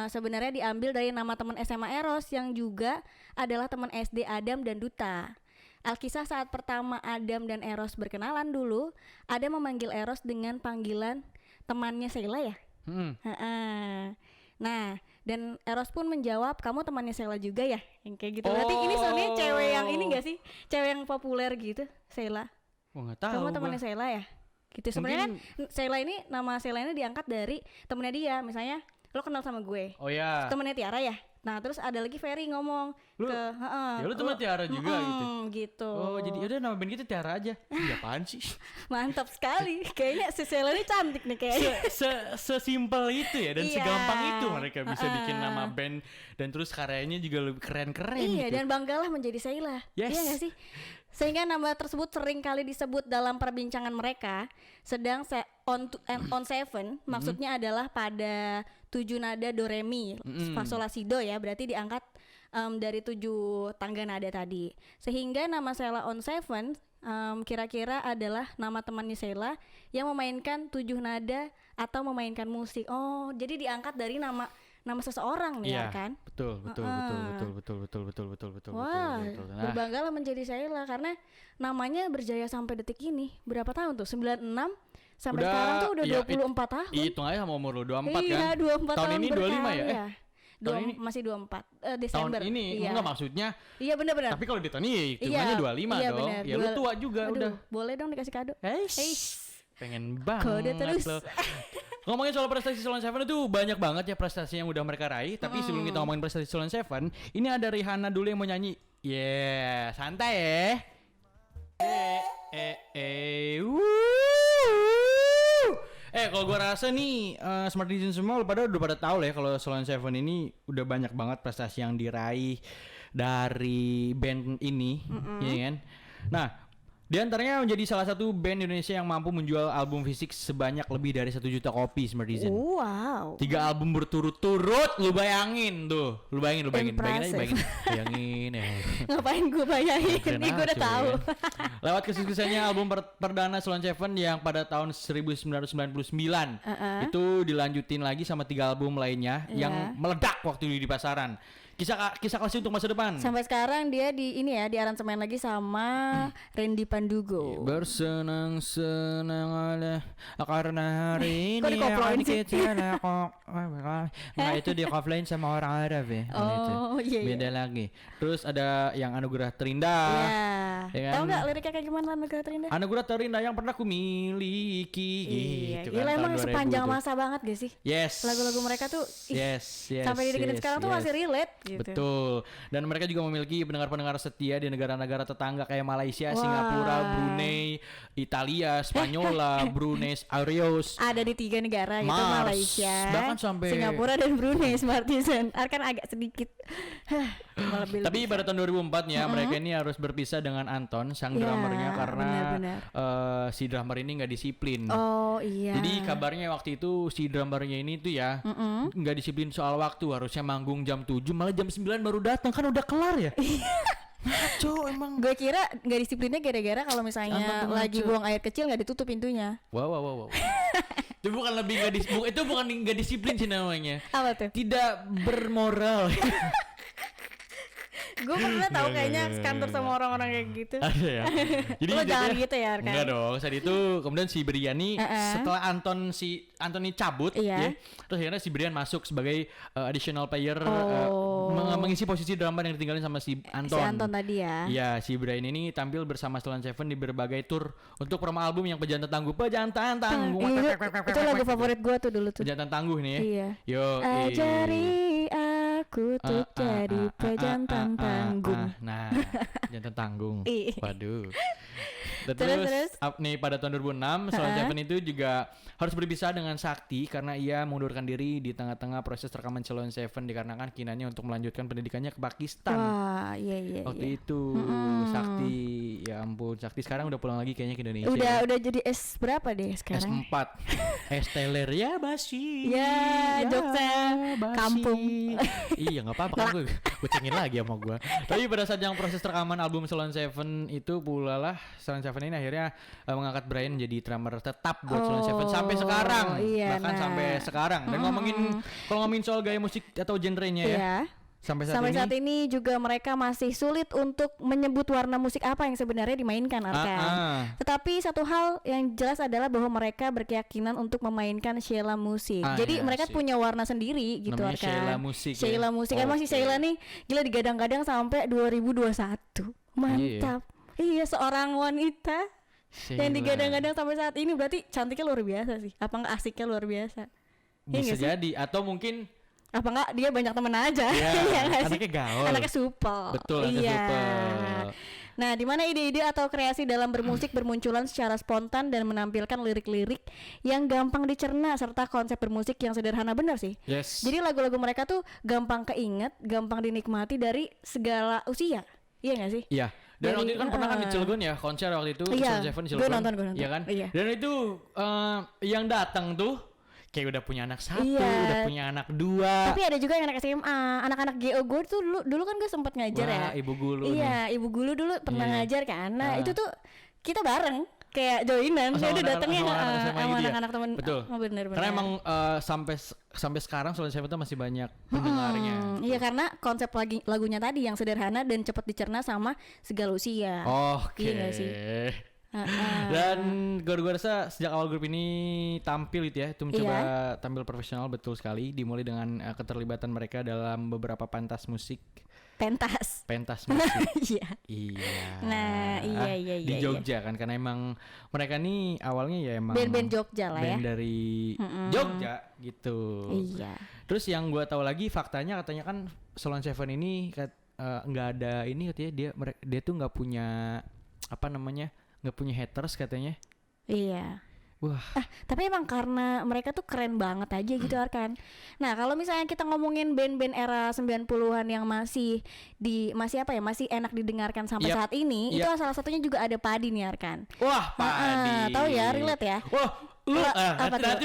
[SPEAKER 2] Sebenarnya diambil dari nama teman SMA Eros yang juga adalah teman SD Adam dan Duta. Alkisah saat pertama Adam dan Eros berkenalan dulu, Adam memanggil Eros dengan panggilan temannya Sheila ya. Nah, dan Eros pun menjawab, kamu temannya Sheila juga ya? Yang kayak gitu. Berarti ini sebenarnya cewek yang ini gak sih? Cewek yang populer gitu, Sheila.
[SPEAKER 1] Nggak tahu.
[SPEAKER 2] Kamu temannya Sheila ya? Gitu. Sebenarnya kan Sheila ini, nama Sheila ini diangkat dari temennya dia. Misalnya lo kenal sama gue.
[SPEAKER 1] Oh ya.
[SPEAKER 2] Temennya Tiara ya? Nah terus ada lagi Ferry ngomong
[SPEAKER 1] lu teman Tiara juga
[SPEAKER 2] gitu.
[SPEAKER 1] Oh jadi udah nama band kita Tiara aja. Iya apaan sih?
[SPEAKER 2] Mantap sekali. Kayaknya si Sheila ini cantik nih kayaknya.
[SPEAKER 1] Sesimpel itu ya dan segampang itu mereka bisa bikin nama band dan terus karyanya juga lebih keren-keren.
[SPEAKER 2] Iya
[SPEAKER 1] gitu.
[SPEAKER 2] dan banggalah menjadi Sheila.
[SPEAKER 1] Yes.
[SPEAKER 2] Iya gak sih? Sehingga nama tersebut sering kali disebut dalam perbincangan mereka. Sedang on seven maksudnya adalah pada 7 nada do re mi fa sol la si do ya, berarti diangkat dari 7 tangga nada tadi. Sehingga nama Sheila on seven kira-kira adalah nama temannya Sheila yang memainkan 7 nada atau memainkan musik. Oh, jadi diangkat dari nama seseorang nih ya kan?
[SPEAKER 1] Betul.
[SPEAKER 2] Wah, berbanggalah menjadi Sheila karena namanya berjaya sampai detik ini. Berapa tahun tuh? 96 sampai sekarang tuh udah 24 tahun.
[SPEAKER 1] Hitung aja sama umur lu 24 kan?
[SPEAKER 2] Iya, 24 tahun
[SPEAKER 1] ini 25 ya?
[SPEAKER 2] Tahun ini masih 24 Desember.
[SPEAKER 1] Tahun ini enggak maksudnya.
[SPEAKER 2] Iya benar-benar.
[SPEAKER 1] Tapi kalau di tahun ini hitungannya 25 dong.
[SPEAKER 2] Bener.
[SPEAKER 1] Ya lu tua juga. Udah.
[SPEAKER 2] Boleh dong dikasih kado.
[SPEAKER 1] Pengen banget
[SPEAKER 2] kode terus
[SPEAKER 1] lo. Ngomongin soal prestasi Salon Seven itu banyak banget ya prestasi yang udah mereka raih. Tapi sebelum kita ngomongin prestasi Salon Seven, ini ada Rihanna dulu yang mau nyanyi. Santai ya. Kalau gue rasa nih Smart Netizen semua udah pada tahu lah ya kalau Salon Seven ini udah banyak banget prestasi yang diraih dari band ini, ya kan? Nah, di antaranya menjadi salah satu band Indonesia yang mampu menjual album fisik sebanyak lebih dari 1 juta kopi, Smart Netizen.
[SPEAKER 2] Wow.
[SPEAKER 1] 3 album berturut-turut, lu bayangin tuh, bayangin ya.
[SPEAKER 2] Ngapain gue bayangin? Ini gue udah tahu.
[SPEAKER 1] Lewat kesuksesannya album perdana Salon Seven yang pada tahun 1999 itu dilanjutin lagi sama 3 album lainnya yang meledak waktu di pasaran. Kisah klasik untuk masa depan.
[SPEAKER 2] Sampai sekarang dia di aransemen lagi sama Randy Pandugo.
[SPEAKER 1] Bersenang-senang karena hari ini kita itu di-coverlain sama orang Arab ya.
[SPEAKER 2] Iya.
[SPEAKER 1] Beda lagi. Terus ada yang Anugerah Terindah.
[SPEAKER 2] Ya kan? Tahu nggak liriknya kayak gimana Anugerah Terindah?
[SPEAKER 1] Anugerah Terindah yang pernah ku miliki. Gitu
[SPEAKER 2] kan. Gila emang sepanjang masa banget gak sih?
[SPEAKER 1] Yes.
[SPEAKER 2] Lagu-lagu mereka tuh sampai didengerin sekarang tuh masih relate. Gitu.
[SPEAKER 1] Betul. Dan mereka juga memiliki pendengar-pendengar setia di negara-negara tetangga kayak Malaysia, Singapura, Brunei, Italia, Spanyola, Brunei, Arios.
[SPEAKER 2] Ada di 3 negara gitu, Malaysia,
[SPEAKER 1] bahkan sampai
[SPEAKER 2] Singapura dan Brunei, Smart Netizen. Kan agak sedikit.
[SPEAKER 1] Tapi pada tahun 2004 ya mereka ini harus berpisah dengan Anton, sang drummernya karena si drummer ini nggak disiplin.
[SPEAKER 2] Oh iya.
[SPEAKER 1] Jadi kabarnya waktu itu si drummernya ini tuh ya nggak disiplin soal waktu, harusnya manggung jam 7 malah jam 9 baru datang, kan udah kelar ya. Ngaco emang. Gue
[SPEAKER 2] kira nggak disiplinnya gara-gara kalau misalnya lagi buang air kecil nggak ditutup pintunya.
[SPEAKER 1] Wow. Itu bukan lebih itu bukan nggak disiplin sih namanya.
[SPEAKER 2] Apa tuh?
[SPEAKER 1] Tidak bermoral.
[SPEAKER 2] Gue pernah tahu kayaknya kantor sama orang-orang kayak gitu.
[SPEAKER 1] Ada ya. Jadi
[SPEAKER 2] lo jangan gitu ya kan.
[SPEAKER 1] Enggak dong. Saat itu kemudian si Brian nih setelah Anthony cabut ya. Terus akhirnya si Brian masuk sebagai additional player mengisi posisi drummer yang ditinggalin sama si Anton.
[SPEAKER 2] Si Anton tadi ya.
[SPEAKER 1] Iya, si Brian ini tampil bersama Salon Seven di berbagai tour untuk promo album yang Pejantan Tangguh.
[SPEAKER 2] Itu lagu favorit gue tuh dulu tuh.
[SPEAKER 1] Pejantan Tangguh nih ya.
[SPEAKER 2] Iya.
[SPEAKER 1] Yo,
[SPEAKER 2] ajari aku untuk jadi pejantan tanggung.
[SPEAKER 1] Nah, jantan tanggung. Waduh.
[SPEAKER 2] Terus
[SPEAKER 1] nih pada tahun 2006 Salon Seven itu juga harus berpisah dengan Sakti karena ia mengundurkan diri di tengah-tengah proses rekaman Salon Seven dikarenakan kinannya untuk melanjutkan pendidikannya ke Pakistan.
[SPEAKER 2] Wah, iya.
[SPEAKER 1] Waktu itu Sakti, ya ampun, Sakti sekarang udah pulang lagi kayaknya ke Indonesia.
[SPEAKER 2] Udah jadi S berapa deh sekarang?
[SPEAKER 1] S4. S Teller ya basi.
[SPEAKER 2] Ya, Jogja kampung.
[SPEAKER 1] Iya, enggak apa-apa kan gue cengin lagi sama gue. Tapi pada saat yang proses rekaman album Salon Seven itu pula lah Salon Seven ini akhirnya mengangkat Brian menjadi drummer tetap buat Salon Seven sampai sekarang.
[SPEAKER 2] Iya,
[SPEAKER 1] bahkan sampai sekarang. Dan kalau ngomongin soal gaya musik atau genrenya ya. Sampai saat ini
[SPEAKER 2] juga mereka masih sulit untuk menyebut warna musik apa yang sebenarnya dimainkan, Arkan. Tetapi satu hal yang jelas adalah bahwa mereka berkeyakinan untuk memainkan Sheila musik. Jadi mereka punya warna sendiri gitu, Arkan. Sheila musik. Emang si Sheila nih gila digadang-gadang sampai 2021. Mantap. Iya, seorang wanita yang digadang-gadang sampai saat ini, berarti cantiknya luar biasa sih. Apa enggak asiknya luar biasa?
[SPEAKER 1] Bisa jadi atau mungkin
[SPEAKER 2] Apa enggak dia banyak temen aja.
[SPEAKER 1] Anaknya gaul.
[SPEAKER 2] Anaknya supel.
[SPEAKER 1] Betul, anaknya supel.
[SPEAKER 2] Nah, di mana ide-ide atau kreasi dalam bermusik bermunculan secara spontan dan menampilkan lirik-lirik yang gampang dicerna serta konsep bermusik yang sederhana, benar sih.
[SPEAKER 1] Yes.
[SPEAKER 2] Jadi lagu-lagu mereka tuh gampang keinget, gampang dinikmati dari segala usia. Iya gak sih?
[SPEAKER 1] Iya. Dan waktu itu kan pernah kan di Cilegon ya, konser waktu itu Seven di Cilegon.
[SPEAKER 2] Gue nonton.
[SPEAKER 1] Iya kan? Iya. Dan itu yang datang tuh kayak udah punya anak 1, udah punya anak 2.
[SPEAKER 2] Tapi ada juga yang anak SMA, anak-anak GO gue tuh dulu kan gue sempat ngajar. Wah, ya.
[SPEAKER 1] Ibu Gulu.
[SPEAKER 2] Iya, Ibu Gulu dulu pernah ngajar kan. Nah, itu tuh kita bareng kayak joinan. Saya udah datangnya sama anak-anak teman.
[SPEAKER 1] Betul.
[SPEAKER 2] Bener.
[SPEAKER 1] Karena emang sampai sekarang Sloan Seven itu masih banyak pendengarnya.
[SPEAKER 2] Iya, karena konsep lagunya tadi yang sederhana dan cepat dicerna sama segala usia.
[SPEAKER 1] Oke.
[SPEAKER 2] Iya sih?
[SPEAKER 1] Dan gue rasa sejak awal grup ini tampil itu ya, itu mencoba tampil profesional betul sekali, dimulai dengan keterlibatan mereka dalam beberapa pentas musik. Pentas musik. Iya.
[SPEAKER 2] Nah, iya.
[SPEAKER 1] Di Jogja kan, karena emang mereka nih awalnya ya emang
[SPEAKER 2] band Jogja lah ya.
[SPEAKER 1] Band dari Jogja gitu.
[SPEAKER 2] Iya.
[SPEAKER 1] Terus yang gue tahu lagi faktanya katanya kan Sloan Seven ini nggak ada ini katanya dia tuh nggak punya nggak punya haters katanya.
[SPEAKER 2] Iya.
[SPEAKER 1] Wah.
[SPEAKER 2] Tapi emang karena mereka tuh keren banget aja gitu Arkan. Nah, kalau misalnya kita ngomongin band-band era 90-an yang masih enak didengarkan sampai saat ini, itu salah satunya juga ada Padi nih Arkan.
[SPEAKER 1] Wah, Padi.
[SPEAKER 2] Tahu ya, relate ya?
[SPEAKER 1] Wah, nanti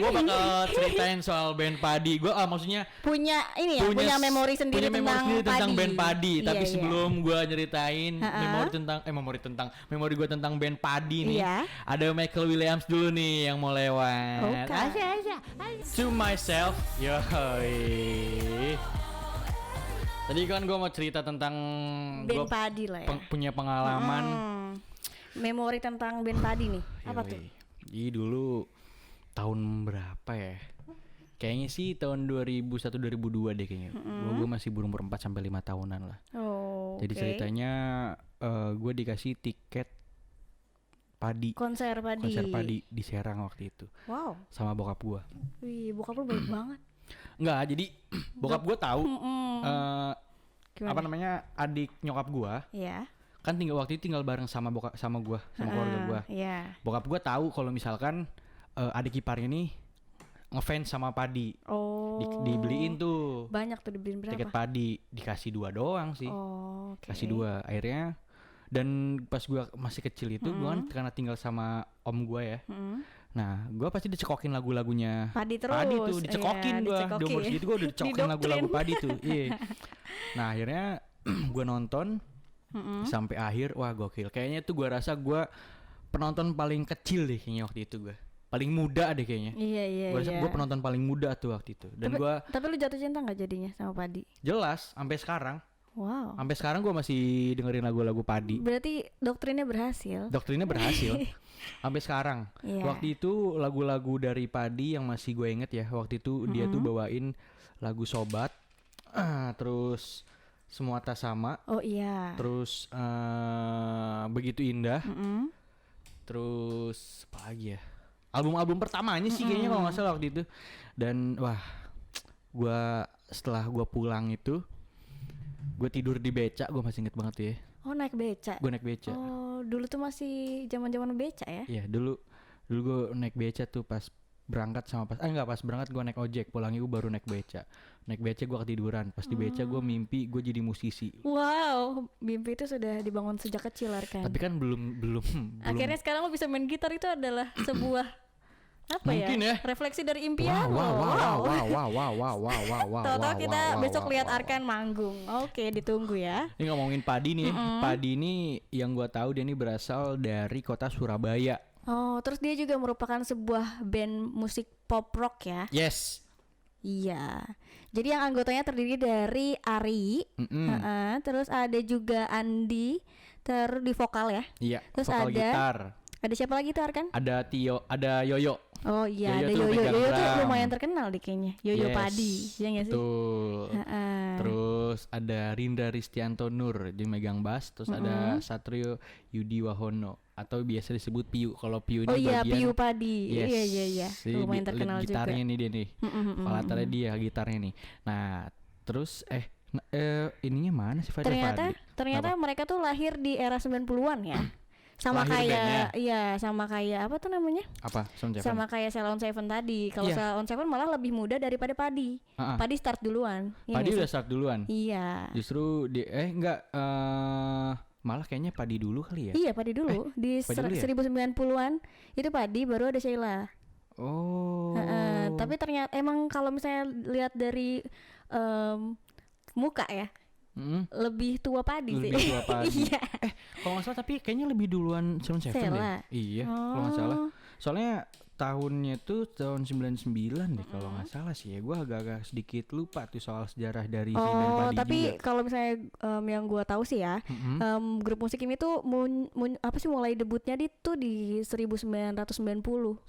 [SPEAKER 1] gue bakal ceritain soal band Padi. Gue maksudnya punya
[SPEAKER 2] memori sendiri
[SPEAKER 1] tentang band Padi. Tapi sebelum gue nyeritain memori gue tentang band Padi nih, ada Michael Williams dulu nih yang mau lewat. To Myself, tadi kan gue mau cerita tentang
[SPEAKER 2] band Padi lah ya.
[SPEAKER 1] Punya pengalaman
[SPEAKER 2] memori tentang band Padi nih. Apa tuh?
[SPEAKER 1] Jadi dulu tahun berapa ya? Kayaknya sih tahun 2001-2002 deh kayaknya. Gue masih berumur 4 sampai 5 tahunan lah. Jadi ceritanya gue dikasih tiket konser Padi di Serang waktu itu.
[SPEAKER 2] Wow.
[SPEAKER 1] Sama bokap gue.
[SPEAKER 2] Wih, bokap lu baik banget.
[SPEAKER 1] Enggak, jadi bokap gue tahu adik nyokap gue.
[SPEAKER 2] Iya.
[SPEAKER 1] Kan waktu itu tinggal bareng sama keluarga gue.
[SPEAKER 2] Yeah.
[SPEAKER 1] Bokap gue tahu kalau misalkan adik iparnya nih ngefans sama Padi. Dibeliin tuh.
[SPEAKER 2] Banyak tuh, dibeliin berapa?
[SPEAKER 1] Tiket Padi dikasih 2 doang sih. Kasih 2 akhirnya. Dan pas gue masih kecil itu gue kan karena tinggal sama om gue ya. Nah, gue pasti dicekokin lagu-lagunya
[SPEAKER 2] Padi
[SPEAKER 1] tuh, dicekokin gue. Di umur segitu gue udah dicekokin lagu-lagu Padi tuh. Iya. Nah, akhirnya gue nonton sampai akhir. Wah, gokil. Kayaknya tuh gue rasa gue penonton paling kecil deh kayaknya waktu itu gue. Paling muda deh kayaknya.
[SPEAKER 2] Iya.
[SPEAKER 1] Gue rasa gue penonton paling muda tuh waktu itu. Dan
[SPEAKER 2] tapi lu jatuh cinta nggak jadinya sama Padi?
[SPEAKER 1] Jelas, sampai sekarang.
[SPEAKER 2] Wow.
[SPEAKER 1] Sampai sekarang gue masih dengerin lagu-lagu Padi.
[SPEAKER 2] Berarti doktrinnya berhasil.
[SPEAKER 1] Sampai sekarang. Waktu itu lagu-lagu dari Padi yang masih gue inget ya. Waktu itu dia tuh bawain lagu Sobat, terus Semua Tak Sama.
[SPEAKER 2] Oh iya.
[SPEAKER 1] Terus Begitu Indah. Terus apa lagi ya? Album pertamanya sih kayaknya kalau nggak salah waktu itu. Dan wah, setelah gue pulang itu, gue tidur di beca. Gue masih inget banget tuh ya.
[SPEAKER 2] Oh, naik beca.
[SPEAKER 1] Gue naik beca.
[SPEAKER 2] Oh, dulu tuh masih zaman beca ya?
[SPEAKER 1] Iya, dulu gue naik beca tuh pas berangkat pas berangkat gue naik ojek, pulangnya gue baru naik beca. Naik beca gue ketiduran. Pas di beca gue mimpi gue jadi musisi.
[SPEAKER 2] Wow, mimpi itu sudah dibangun sejak kecil kan?
[SPEAKER 1] Tapi kan belum.
[SPEAKER 2] Akhirnya sekarang lo bisa main gitar, itu adalah sebuah
[SPEAKER 1] mungkin ya?
[SPEAKER 2] Refleksi dari impian.
[SPEAKER 1] Wow.
[SPEAKER 2] Tahu-tahu kita besok lihat Arkan manggung. Oke, ditunggu ya.
[SPEAKER 1] Ini ngomongin Padi nih. Padi ini yang gue tahu dia ini berasal dari kota Surabaya.
[SPEAKER 2] Oh, terus dia juga merupakan sebuah band musik pop rock ya?
[SPEAKER 1] Yes.
[SPEAKER 2] Iya. Jadi yang anggotanya terdiri dari Ari, terus ada juga Andi, terus di vokal ya?
[SPEAKER 1] Iya.
[SPEAKER 2] Terus
[SPEAKER 1] vokal gitar.
[SPEAKER 2] Ada siapa lagi tuh Arkan?
[SPEAKER 1] Ada Tio, ada Yoyo.
[SPEAKER 2] Oh iya, ada Yoyo. Yoyo tuh lumayan terkenal deh kayaknya. Yoyo Padi, ya nggak sih?
[SPEAKER 1] Betul. Terus Terus ada Rindra Ristianto Nur dia megang bass. Terus ada Satrio Yudi Wahono atau biasa disebut Piu. Kalau Piu ini bagian
[SPEAKER 2] Piu Padi.
[SPEAKER 1] Yes,
[SPEAKER 2] Iya. Lumayan terkenal juga.
[SPEAKER 1] Gitarnya nih dia nih. Falatarnya dia gitarnya nih. Nah, terus ininya mana sih Fadil?
[SPEAKER 2] Ternyata mereka tuh lahir di era 90-an ya. Sama kayak sama kayak apa tuh namanya?
[SPEAKER 1] Apa?
[SPEAKER 2] Sama kayak Ceylon Seven tadi. Kalau Ceylon Seven malah lebih muda daripada Padi. Padi start duluan.
[SPEAKER 1] Padi udah start duluan.
[SPEAKER 2] Iya.
[SPEAKER 1] Justru malah kayaknya Padi dulu kali ya.
[SPEAKER 2] Iya, Padi dulu. Di 1090-an itu Padi baru ada Sheila.
[SPEAKER 1] Oh.
[SPEAKER 2] Tapi ternyata emang kalau misalnya lihat dari muka ya. Lebih tua Padi sih.
[SPEAKER 1] Lebih tua Padi.
[SPEAKER 2] Iya.
[SPEAKER 1] Kalau nggak salah tapi kayaknya lebih duluan Ceylon Seven deh. Iya, kalau nggak salah. Soalnya tahunnya tuh tahun 99 deh kalau nggak salah sih ya. Gue agak-agak sedikit lupa tuh soal sejarah dari Rin dan Padi
[SPEAKER 2] tapi
[SPEAKER 1] juga.
[SPEAKER 2] kalau misalnya yang gue tahu sih ya, grup musik ini tuh mulai debutnya di 1990.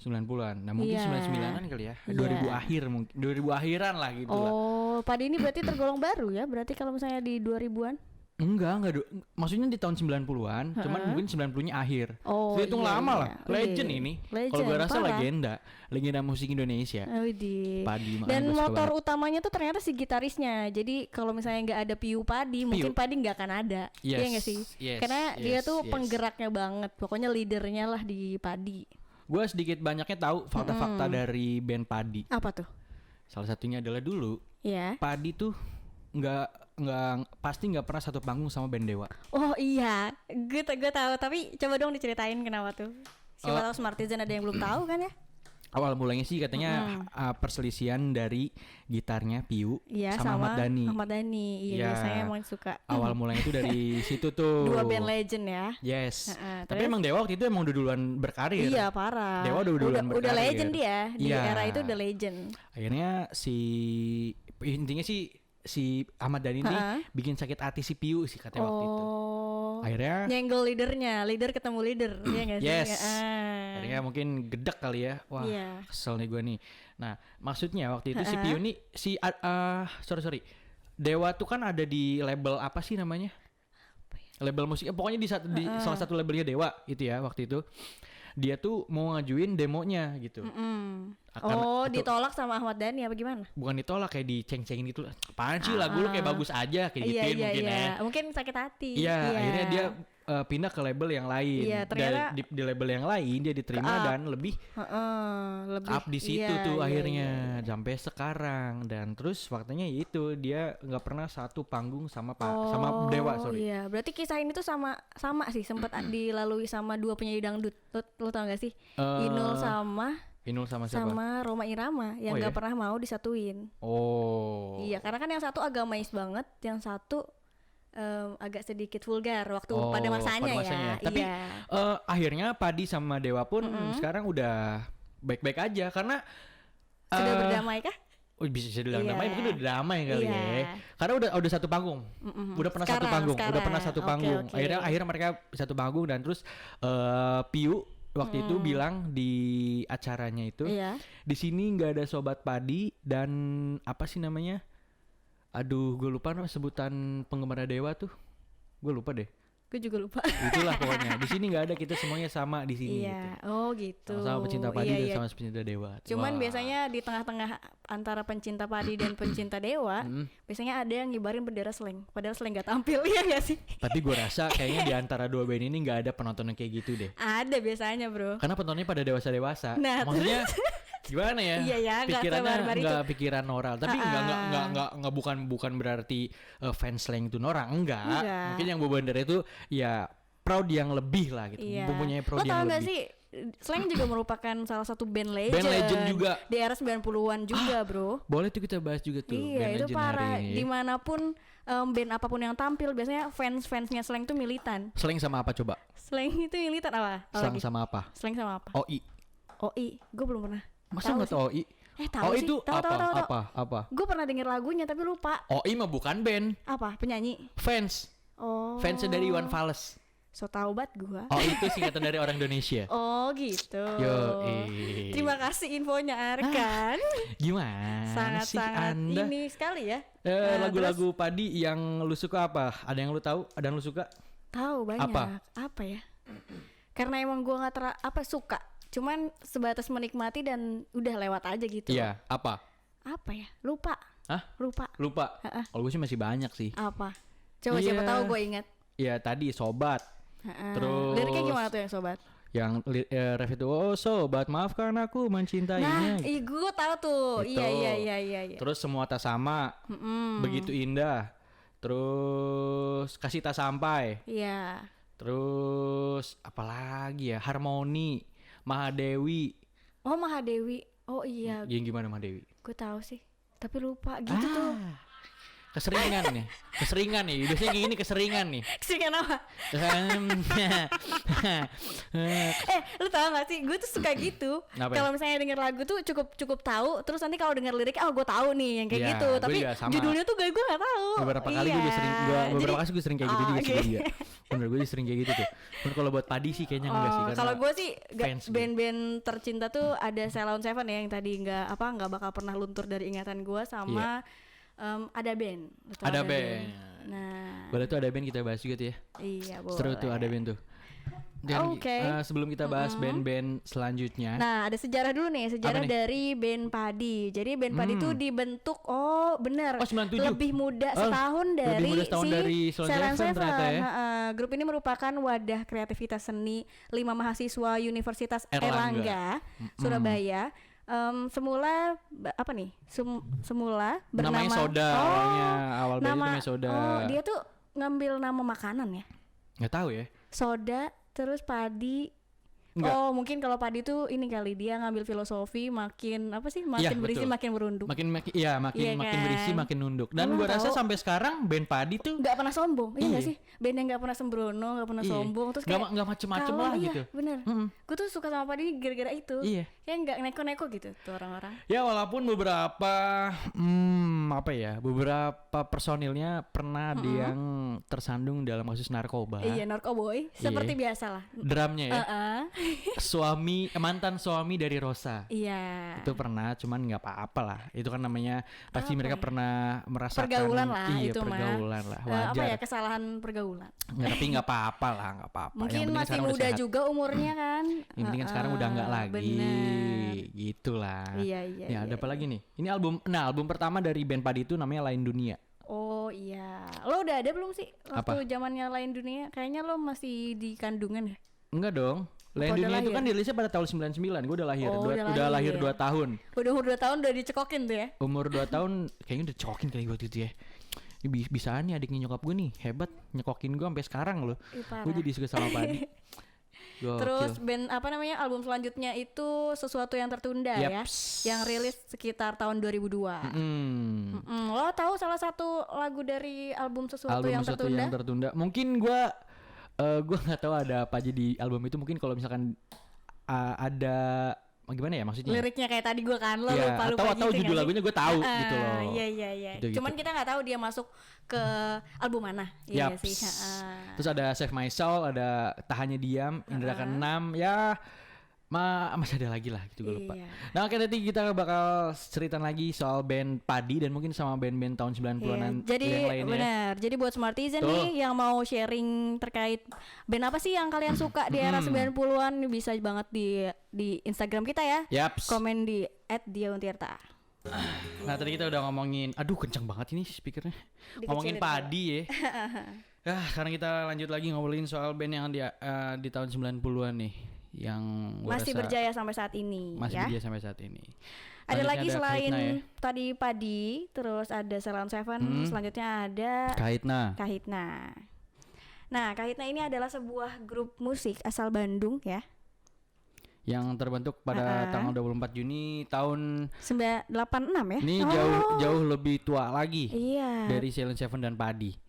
[SPEAKER 1] 90-an. Nah, mungkin 99-an kali ya. 2000 akhir mungkin. 2000 akhiran lah gitu lah.
[SPEAKER 2] Oh, Padi ini berarti tergolong baru ya? Berarti kalau misalnya di 2000-an?
[SPEAKER 1] Enggak maksudnya di tahun 90-an, cuman mungkin 90-nya akhir. Hitung lama lah. Legend ini. Kalau gue rasa legenda musik Indonesia. Padi.
[SPEAKER 2] Dan motor utamanya tuh ternyata si gitarisnya. Jadi kalau misalnya nggak ada Piu Padi, mungkin Padi nggak akan ada. Iya nggak sih? Karena dia tuh penggeraknya banget. Pokoknya leadernya lah di Padi.
[SPEAKER 1] Gue sedikit banyaknya tahu fakta-fakta dari band Padi.
[SPEAKER 2] Apa tuh?
[SPEAKER 1] Salah satunya adalah dulu Padi tuh pasti nggak pernah satu panggung sama band Dewa. Oh
[SPEAKER 2] iya, gue tahu. Tapi coba dong diceritain kenapa tuh. Siapa tahu Smartisan ada yang belum tahu kan ya?
[SPEAKER 1] Awal mulanya sih katanya perselisihan dari gitarnya Piu sama Ahmad
[SPEAKER 2] Dhani. Iya, biasanya emang suka.
[SPEAKER 1] Awal mulanya itu dari situ tuh.
[SPEAKER 2] Dua band legend ya.
[SPEAKER 1] Yes. Tapi emang Dewa waktu itu emang udah duluan berkarir.
[SPEAKER 2] Iya, parah.
[SPEAKER 1] Dewa udah duluan berkarir.
[SPEAKER 2] Udah legend dia. Di era itu udah legend.
[SPEAKER 1] Akhirnya intinya si Ahmad Dhani ini bikin sakit hati si Piu sih katanya waktu itu. Akhirnya
[SPEAKER 2] nyenggol leader ketemu leader. Iya gak sih?
[SPEAKER 1] Yes. Akhirnya mungkin gedek kali ya. Wah, kesel nih gue nih. Nah, maksudnya waktu itu si Piu nih sorry. Dewa tuh kan ada di label apa sih namanya? Label musik. Pokoknya di salah satu labelnya Dewa itu ya waktu itu. Dia tuh mau ngajuin demonya gitu. Ditolak sama Ahmad Dhani apa gimana? Bukan ditolak, kayak diceng-cengin gitu. Apaan sih lagu lu kayak bagus aja kayak gituin mungkin ya.
[SPEAKER 2] Mungkin sakit hati.
[SPEAKER 1] Iya, akhirnya dia pindah ke label yang lain.
[SPEAKER 2] Iya, ternyata
[SPEAKER 1] di label yang lain dia diterima dan lebih up di situ akhirnya sampai sekarang. Dan terus faktanya itu dia nggak pernah satu panggung sama Dewa.
[SPEAKER 2] Iya, berarti kisah ini tuh sama sih sempat dilalui sama dua penyanyi dangdut. Lo tau gak sih? Inul sama siapa? Sama Rhoma Irama yang nggak pernah mau disatuin. Iya, karena kan yang satu agamais banget, yang satu agak sedikit vulgar waktu pada masanya ya.
[SPEAKER 1] Tapi akhirnya Padi sama Dewa pun sekarang udah baik-baik aja karena
[SPEAKER 2] sudah berdamai kah?
[SPEAKER 1] Bisa berdamai, mungkin udah damai kali ya. Karena udah satu panggung. Udah pernah satu panggung. Akhirnya mereka satu panggung dan terus Piu waktu itu bilang di acaranya itu, di sini nggak ada sobat Padi dan apa sih namanya? Aduh, gue lupa sebutan penggemar Dewa tuh. Gue lupa deh.
[SPEAKER 2] Gue juga lupa.
[SPEAKER 1] Itulah pokoknya. Di sini nggak ada, kita semuanya sama di sini.
[SPEAKER 2] Iya.
[SPEAKER 1] Gitu.
[SPEAKER 2] Oh gitu.
[SPEAKER 1] Sama pecinta Padi dan sama pecinta Dewa.
[SPEAKER 2] Cuman biasanya di tengah-tengah antara pencinta Padi dan pencinta Dewa, biasanya ada yang ngibarin bendera Slank. Padahal Slank nggak tampil, ya nggak sih?
[SPEAKER 1] Tapi gue rasa kayaknya di antara dua band ini nggak ada penonton yang kayak gitu deh.
[SPEAKER 2] Ada biasanya bro.
[SPEAKER 1] Karena penontonnya pada dewasa-dewasa.
[SPEAKER 2] Nah,
[SPEAKER 1] maksudnya gimana ya?
[SPEAKER 2] Iya,
[SPEAKER 1] pikirannya nggak pikiran noral, tapi nggak bukan berarti fans Slank itu norak, enggak. Mungkin yang bawa bendera itu ya proud yang lebih lah gitu. Mempunyai proud yang lebih. Lo tau gak sih?
[SPEAKER 2] Slank juga merupakan salah satu band legend.
[SPEAKER 1] Band legend juga.
[SPEAKER 2] Di era 90-an juga, bro.
[SPEAKER 1] Boleh tuh kita bahas juga tuh.
[SPEAKER 2] Iya, band itu parah. Dimanapun band apapun yang tampil, biasanya fansnya Slank tuh militan.
[SPEAKER 1] Slank sama apa coba?
[SPEAKER 2] Slank itu militan apa?
[SPEAKER 1] Slank sama apa?
[SPEAKER 2] Slank sama apa? OI. Gue belum pernah.
[SPEAKER 1] Masa nggak tau OI?
[SPEAKER 2] Tahu sih.
[SPEAKER 1] Itu
[SPEAKER 2] tahu.
[SPEAKER 1] Apa?
[SPEAKER 2] Gue pernah denger lagunya tapi lupa.
[SPEAKER 1] OI mah bukan band.
[SPEAKER 2] Apa? Penyanyi?
[SPEAKER 1] Fans. Fansnya dari Iwan Fals.
[SPEAKER 2] So tau banget gue.
[SPEAKER 1] Itu singkatan dari orang Indonesia.
[SPEAKER 2] Gitu.
[SPEAKER 1] Yo.
[SPEAKER 2] Terima kasih infonya Arkan.
[SPEAKER 1] Gimana
[SPEAKER 2] sangat
[SPEAKER 1] Anda?
[SPEAKER 2] Ini sekali ya.
[SPEAKER 1] Lagu-lagu Padi yang lu suka apa? Ada yang lu tahu? Ada yang lu suka?
[SPEAKER 2] Tahu banyak. Apa ya? Karena emang gue nggak suka. Cuman sebatas menikmati dan udah lewat aja gitu.
[SPEAKER 1] Iya. Apa
[SPEAKER 2] ya? Lupa.
[SPEAKER 1] Hah? Lupa. Kalau gue sih masih banyak sih.
[SPEAKER 2] Apa? Coba siapa tahu gue ingat.
[SPEAKER 1] Iya tadi Sobat. Terus
[SPEAKER 2] liriknya gimana tuh yang Sobat?
[SPEAKER 1] Yang ref itu, oh sobat maafkan aku mencintainya.
[SPEAKER 2] Nah, gue tahu tuh.
[SPEAKER 1] Gitu.
[SPEAKER 2] Iya.
[SPEAKER 1] Terus semua tak sama, begitu indah. Terus kasih tak sampai.
[SPEAKER 2] Iya.
[SPEAKER 1] Terus apalagi ya, harmoni, Mahadewi.
[SPEAKER 2] Oh Mahadewi, oh iya.
[SPEAKER 1] Yang gimana Mahadewi?
[SPEAKER 2] Gue tahu sih, tapi lupa gitu tuh.
[SPEAKER 1] Keseringan nih. Biasanya kayak gini keseringan nih.
[SPEAKER 2] Keseringan apa? Lu tau gak sih? Gue tuh suka gitu. Kalau misalnya denger lagu tuh cukup tahu. Terus nanti kalau denger lirik, gue tahu nih yang kayak gitu. Tapi judulnya tuh gue gak tahu.
[SPEAKER 1] Beberapa kali gue sering kayak gitu juga sih. Bener, gue sering kayak gitu tuh. Kalau buat Padi sih kayaknya enggak sih.
[SPEAKER 2] Kalau gue sih band-band tercinta tuh ada Ceylon Seven ya, yang tadi nggak bakal pernah luntur dari ingatan gue, sama ada band.
[SPEAKER 1] Ada band.
[SPEAKER 2] Nah,
[SPEAKER 1] boleh tuh ada band kita bahas juga tuh ya.
[SPEAKER 2] Iya boleh.
[SPEAKER 1] Seru tuh ada band tuh. Dan sebelum kita bahas band-band selanjutnya.
[SPEAKER 2] Nah, ada sejarah dulu nih, dari band Padi. Jadi band Padi tuh dibentuk, benar.
[SPEAKER 1] 97.
[SPEAKER 2] Lebih muda setahun dari Ceylon Seven. Grup ini merupakan wadah kreativitas seni 5 mahasiswa Universitas Erlangga, Surabaya. Semula bernama
[SPEAKER 1] namanya Soda. Awal band itu namanya Soda.
[SPEAKER 2] Dia tuh ngambil nama makanan ya?
[SPEAKER 1] Nggak tahu ya.
[SPEAKER 2] Soda terus Padi. Enggak. Mungkin kalau Padi tuh ini kali dia ngambil filosofi makin berisi
[SPEAKER 1] betul.
[SPEAKER 2] makin merunduk.
[SPEAKER 1] Makin berisi makin nunduk. Dan gue rasa sampai sekarang band Padi tuh
[SPEAKER 2] nggak pernah sombong. Iya nggak sih? Band yang nggak pernah sembrono, nggak pernah sombong. Terus kayak
[SPEAKER 1] nggak macem-macem lah gitu.
[SPEAKER 2] Bener. Gue tuh suka sama Padi gara-gara itu.
[SPEAKER 1] Iya.
[SPEAKER 2] Kayak nggak neko-neko gitu tuh orang-orang.
[SPEAKER 1] Ya walaupun beberapa beberapa personilnya pernah ada yang tersandung dalam kasus narkoba.
[SPEAKER 2] Iya, narkoboy. Seperti biasa lah.
[SPEAKER 1] Drumnya ya. Mantan suami dari Rosa.
[SPEAKER 2] Iya.
[SPEAKER 1] Itu pernah, cuman nggak apa-apa lah. Itu kan namanya pasti mereka pernah merasakan
[SPEAKER 2] pergaulan lah.
[SPEAKER 1] Iya, itu pergaulan lah. Wajar.
[SPEAKER 2] Kesalahan pergaulan.
[SPEAKER 1] Tapi nggak apa-apa lah, nggak apa-apa.
[SPEAKER 2] Mungkin masih muda juga umurnya kan.
[SPEAKER 1] Yang penting kan sekarang udah nggak lagi.
[SPEAKER 2] Bener.
[SPEAKER 1] Gitulah.
[SPEAKER 2] Iya.
[SPEAKER 1] Ya, ada apa lagi nih? Ini album pertama dari band Padi itu namanya Lain Dunia.
[SPEAKER 2] Oh iya. Lo udah ada belum sih waktu zamannya Lain Dunia? Kayaknya lo masih di kandungan ya?
[SPEAKER 1] Enggak dong. Lain Dunia itu kan dirilisnya pada tahun 99. Gue udah lahir. Udah lahir 2 tahun.
[SPEAKER 2] Udah umur 2 tahun udah dicekokin tuh ya?
[SPEAKER 1] Umur 2 tahun kayaknya udah cekokin kayak waktu itu ya. Ini bisaan nih adiknya nyokap gue nih. Hebat nyekokin gue sampai sekarang loh. Gue jadi suka sama Padi.
[SPEAKER 2] Terus band album selanjutnya itu Sesuatu Yang Tertunda ya, yang rilis sekitar tahun 2002. Lo tahu salah satu lagu dari album Sesuatu Yang Tertunda?
[SPEAKER 1] Mungkin gue nggak tahu ada apa aja di album itu. Mungkin kalau misalkan ada gimana ya maksudnya?
[SPEAKER 2] Liriknya kayak tadi gue kan lo lupa
[SPEAKER 1] atau
[SPEAKER 2] gitu
[SPEAKER 1] judul lagunya gue tahu gitu loh.
[SPEAKER 2] Iya. Cuman kita nggak tahu dia masuk ke album mana. Iya sih.
[SPEAKER 1] Terus ada Save My Soul, ada Tahannya Diam, Indra Keenam, ya masih ada lagi lah gitu, gue lupa. Nah oke, nanti kita bakal cerita lagi soal band Padi dan mungkin sama band-band tahun 90-an yang lainnya.
[SPEAKER 2] Benar. Jadi buat Smartizen nih yang mau sharing terkait band apa sih yang kalian suka di era 90-an, bisa banget di Instagram kita ya. Komen di @diauntirta.
[SPEAKER 1] Nah tadi kita udah ngomongin, aduh kencang banget ini speakernya. Ngomongin Padi ya. Sekarang kita lanjut lagi ngobrolin soal band yang di tahun 90-an nih, yang
[SPEAKER 2] masih berjaya sampai saat ini.
[SPEAKER 1] Berjaya sampai saat ini.
[SPEAKER 2] Ada lagi selain tadi Padi, terus ada Ceylon Seven, selanjutnya ada Kahitna. Nah, Kahitna ini adalah sebuah grup musik asal Bandung ya, yang
[SPEAKER 1] terbentuk pada tanggal 24 Juni tahun
[SPEAKER 2] 86 ya.
[SPEAKER 1] Ini jauh lebih tua lagi dari Ceylon Seven dan Padi.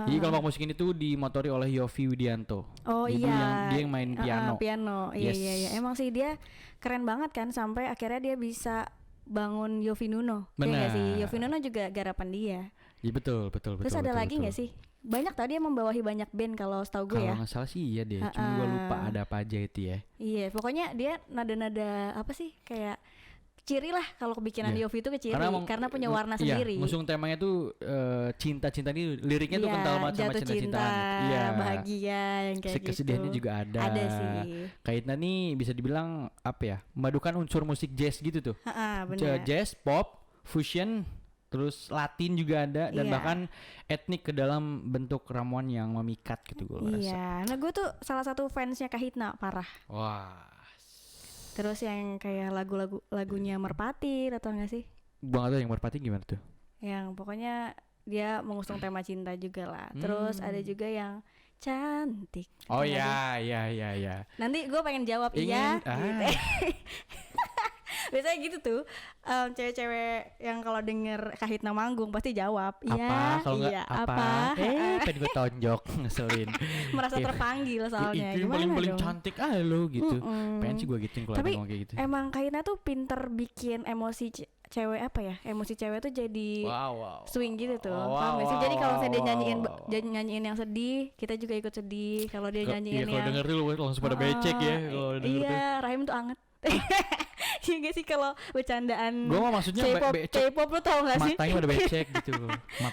[SPEAKER 1] Jadi kelompok musik ini tuh dimotori oleh Yovie Widianto. Dia yang main piano.
[SPEAKER 2] Iya. Emang sih dia keren banget kan, sampai akhirnya dia bisa bangun Yovie Nuno.
[SPEAKER 1] Benar.
[SPEAKER 2] Ya sih, Yovie Nuno juga garapan dia.
[SPEAKER 1] Iya betul.
[SPEAKER 2] Terus ada lagi nggak sih banyak tadi yang membawahi banyak band kalau setahu gue ya.
[SPEAKER 1] Kalau nggak salah sih iya deh, cuma gue lupa ada apa aja itu ya.
[SPEAKER 2] Iya, pokoknya dia nada-nada apa sih kayak ciri lah kalau kebikinan Yofi itu keciri karena punya warna sendiri.
[SPEAKER 1] Ngusung temanya tuh cinta-cinta ini liriknya tuh kental banget sama cinta-cintaan.
[SPEAKER 2] Iya, bahagia yang kayak gitu.
[SPEAKER 1] Kesedihannya juga ada.
[SPEAKER 2] Ada sih.
[SPEAKER 1] Kaitna nih bisa dibilang apa ya? Memadukan unsur musik jazz gitu tuh.
[SPEAKER 2] Bener.
[SPEAKER 1] Jazz, pop, fusion, terus Latin juga ada dan bahkan etnik ke dalam bentuk ramuan yang memikat gitu gue rasa.
[SPEAKER 2] Iya, nah gue tuh salah satu fansnya Kahitna parah.
[SPEAKER 1] Wah.
[SPEAKER 2] Terus yang kayak lagunya Merpati atau enggak sih?
[SPEAKER 1] Gue gak tau yang Merpati gimana tuh?
[SPEAKER 2] Yang pokoknya dia mengusung tema cinta juga lah. Terus ada juga yang cantik.
[SPEAKER 1] Oh iya.
[SPEAKER 2] Nanti gue pengen jawab iya. Gitu. Biasanya gitu tuh cewek-cewek yang kalau denger Kahitna manggung pasti jawab iya, iya, apa.
[SPEAKER 1] Pengen gue tonjok, ngeselin.
[SPEAKER 2] Merasa terpanggil soalnya.
[SPEAKER 1] Itu yang paling cantik lo gitu. Pengen sih gue gituin kalau
[SPEAKER 2] ngomong
[SPEAKER 1] kayak gitu.
[SPEAKER 2] Emang Kahitna tuh pinter bikin emosi cewek apa ya? Emosi cewek tuh jadi swing gitu tuh. Paham gak sih? Jadi kalau misalnya dia nyanyiin yang sedih, kita juga ikut sedih. Kalau dia nyanyiin yang
[SPEAKER 1] kalau denger tuh langsung pada becek ya.
[SPEAKER 2] Iya, rahim tuh anget. Iya gak sih kalau bercandaan
[SPEAKER 1] gue maksudnya
[SPEAKER 2] K-pop lu tau gak sih?
[SPEAKER 1] Matanya pada becek gitu.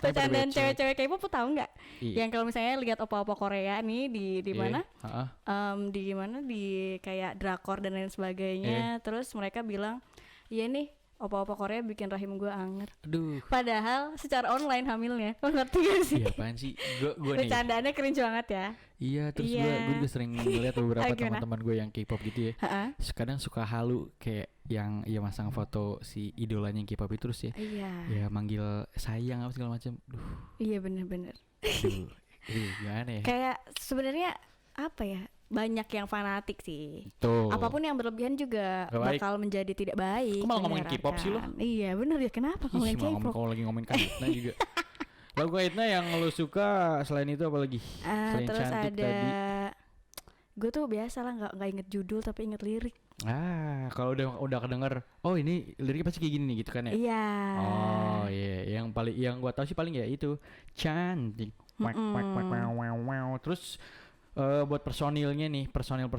[SPEAKER 2] Bercandaan cewek-cewek K-pop lu tau gak? Yang kalau misalnya lihat opa-opa Korea nih di mana? Di mana di kayak drakor dan lain sebagainya. Terus mereka bilang, iya nih opa-opa Korea bikin rahim gue anget.
[SPEAKER 1] Aduh.
[SPEAKER 2] Padahal secara online hamilnya. Lo ngerti gak sih?
[SPEAKER 1] Iya apaan sih? Gue nih.
[SPEAKER 2] Bercandaannya cringe banget ya.
[SPEAKER 1] Iya, terus gue juga sering ngeliat beberapa teman-teman gue yang K-pop gitu ya. Kadang suka halu kayak yang masang foto si idolanya yang K-pop itu terus ya.
[SPEAKER 2] Iya.
[SPEAKER 1] Ya manggil sayang apa segala macam.
[SPEAKER 2] Iya bener-bener.
[SPEAKER 1] Gimana ya?
[SPEAKER 2] Kayak sebenarnya apa ya? Banyak yang fanatik sih.
[SPEAKER 1] Tuh.
[SPEAKER 2] Apapun yang berlebihan juga bakal menjadi tidak baik.
[SPEAKER 1] Kok malah ngomongin K-pop sih lo?
[SPEAKER 2] Iya bener ya, kenapa ngomongin K-pop?
[SPEAKER 1] Kalau lagi ngomongin Kahitna juga. Lagu Kahitna yang lo suka selain itu apa lagi? Selain
[SPEAKER 2] terus
[SPEAKER 1] cantik
[SPEAKER 2] ada
[SPEAKER 1] tadi.
[SPEAKER 2] Gue tuh biasa lah nggak inget judul tapi inget lirik.
[SPEAKER 1] Kalau udah kedenger, oh ini liriknya pasti kayak gini nih gitu kan ya?
[SPEAKER 2] Iya.
[SPEAKER 1] Oh iya, yang gue tahu sih paling ya itu cantik. Terus buat personilnya nih, personil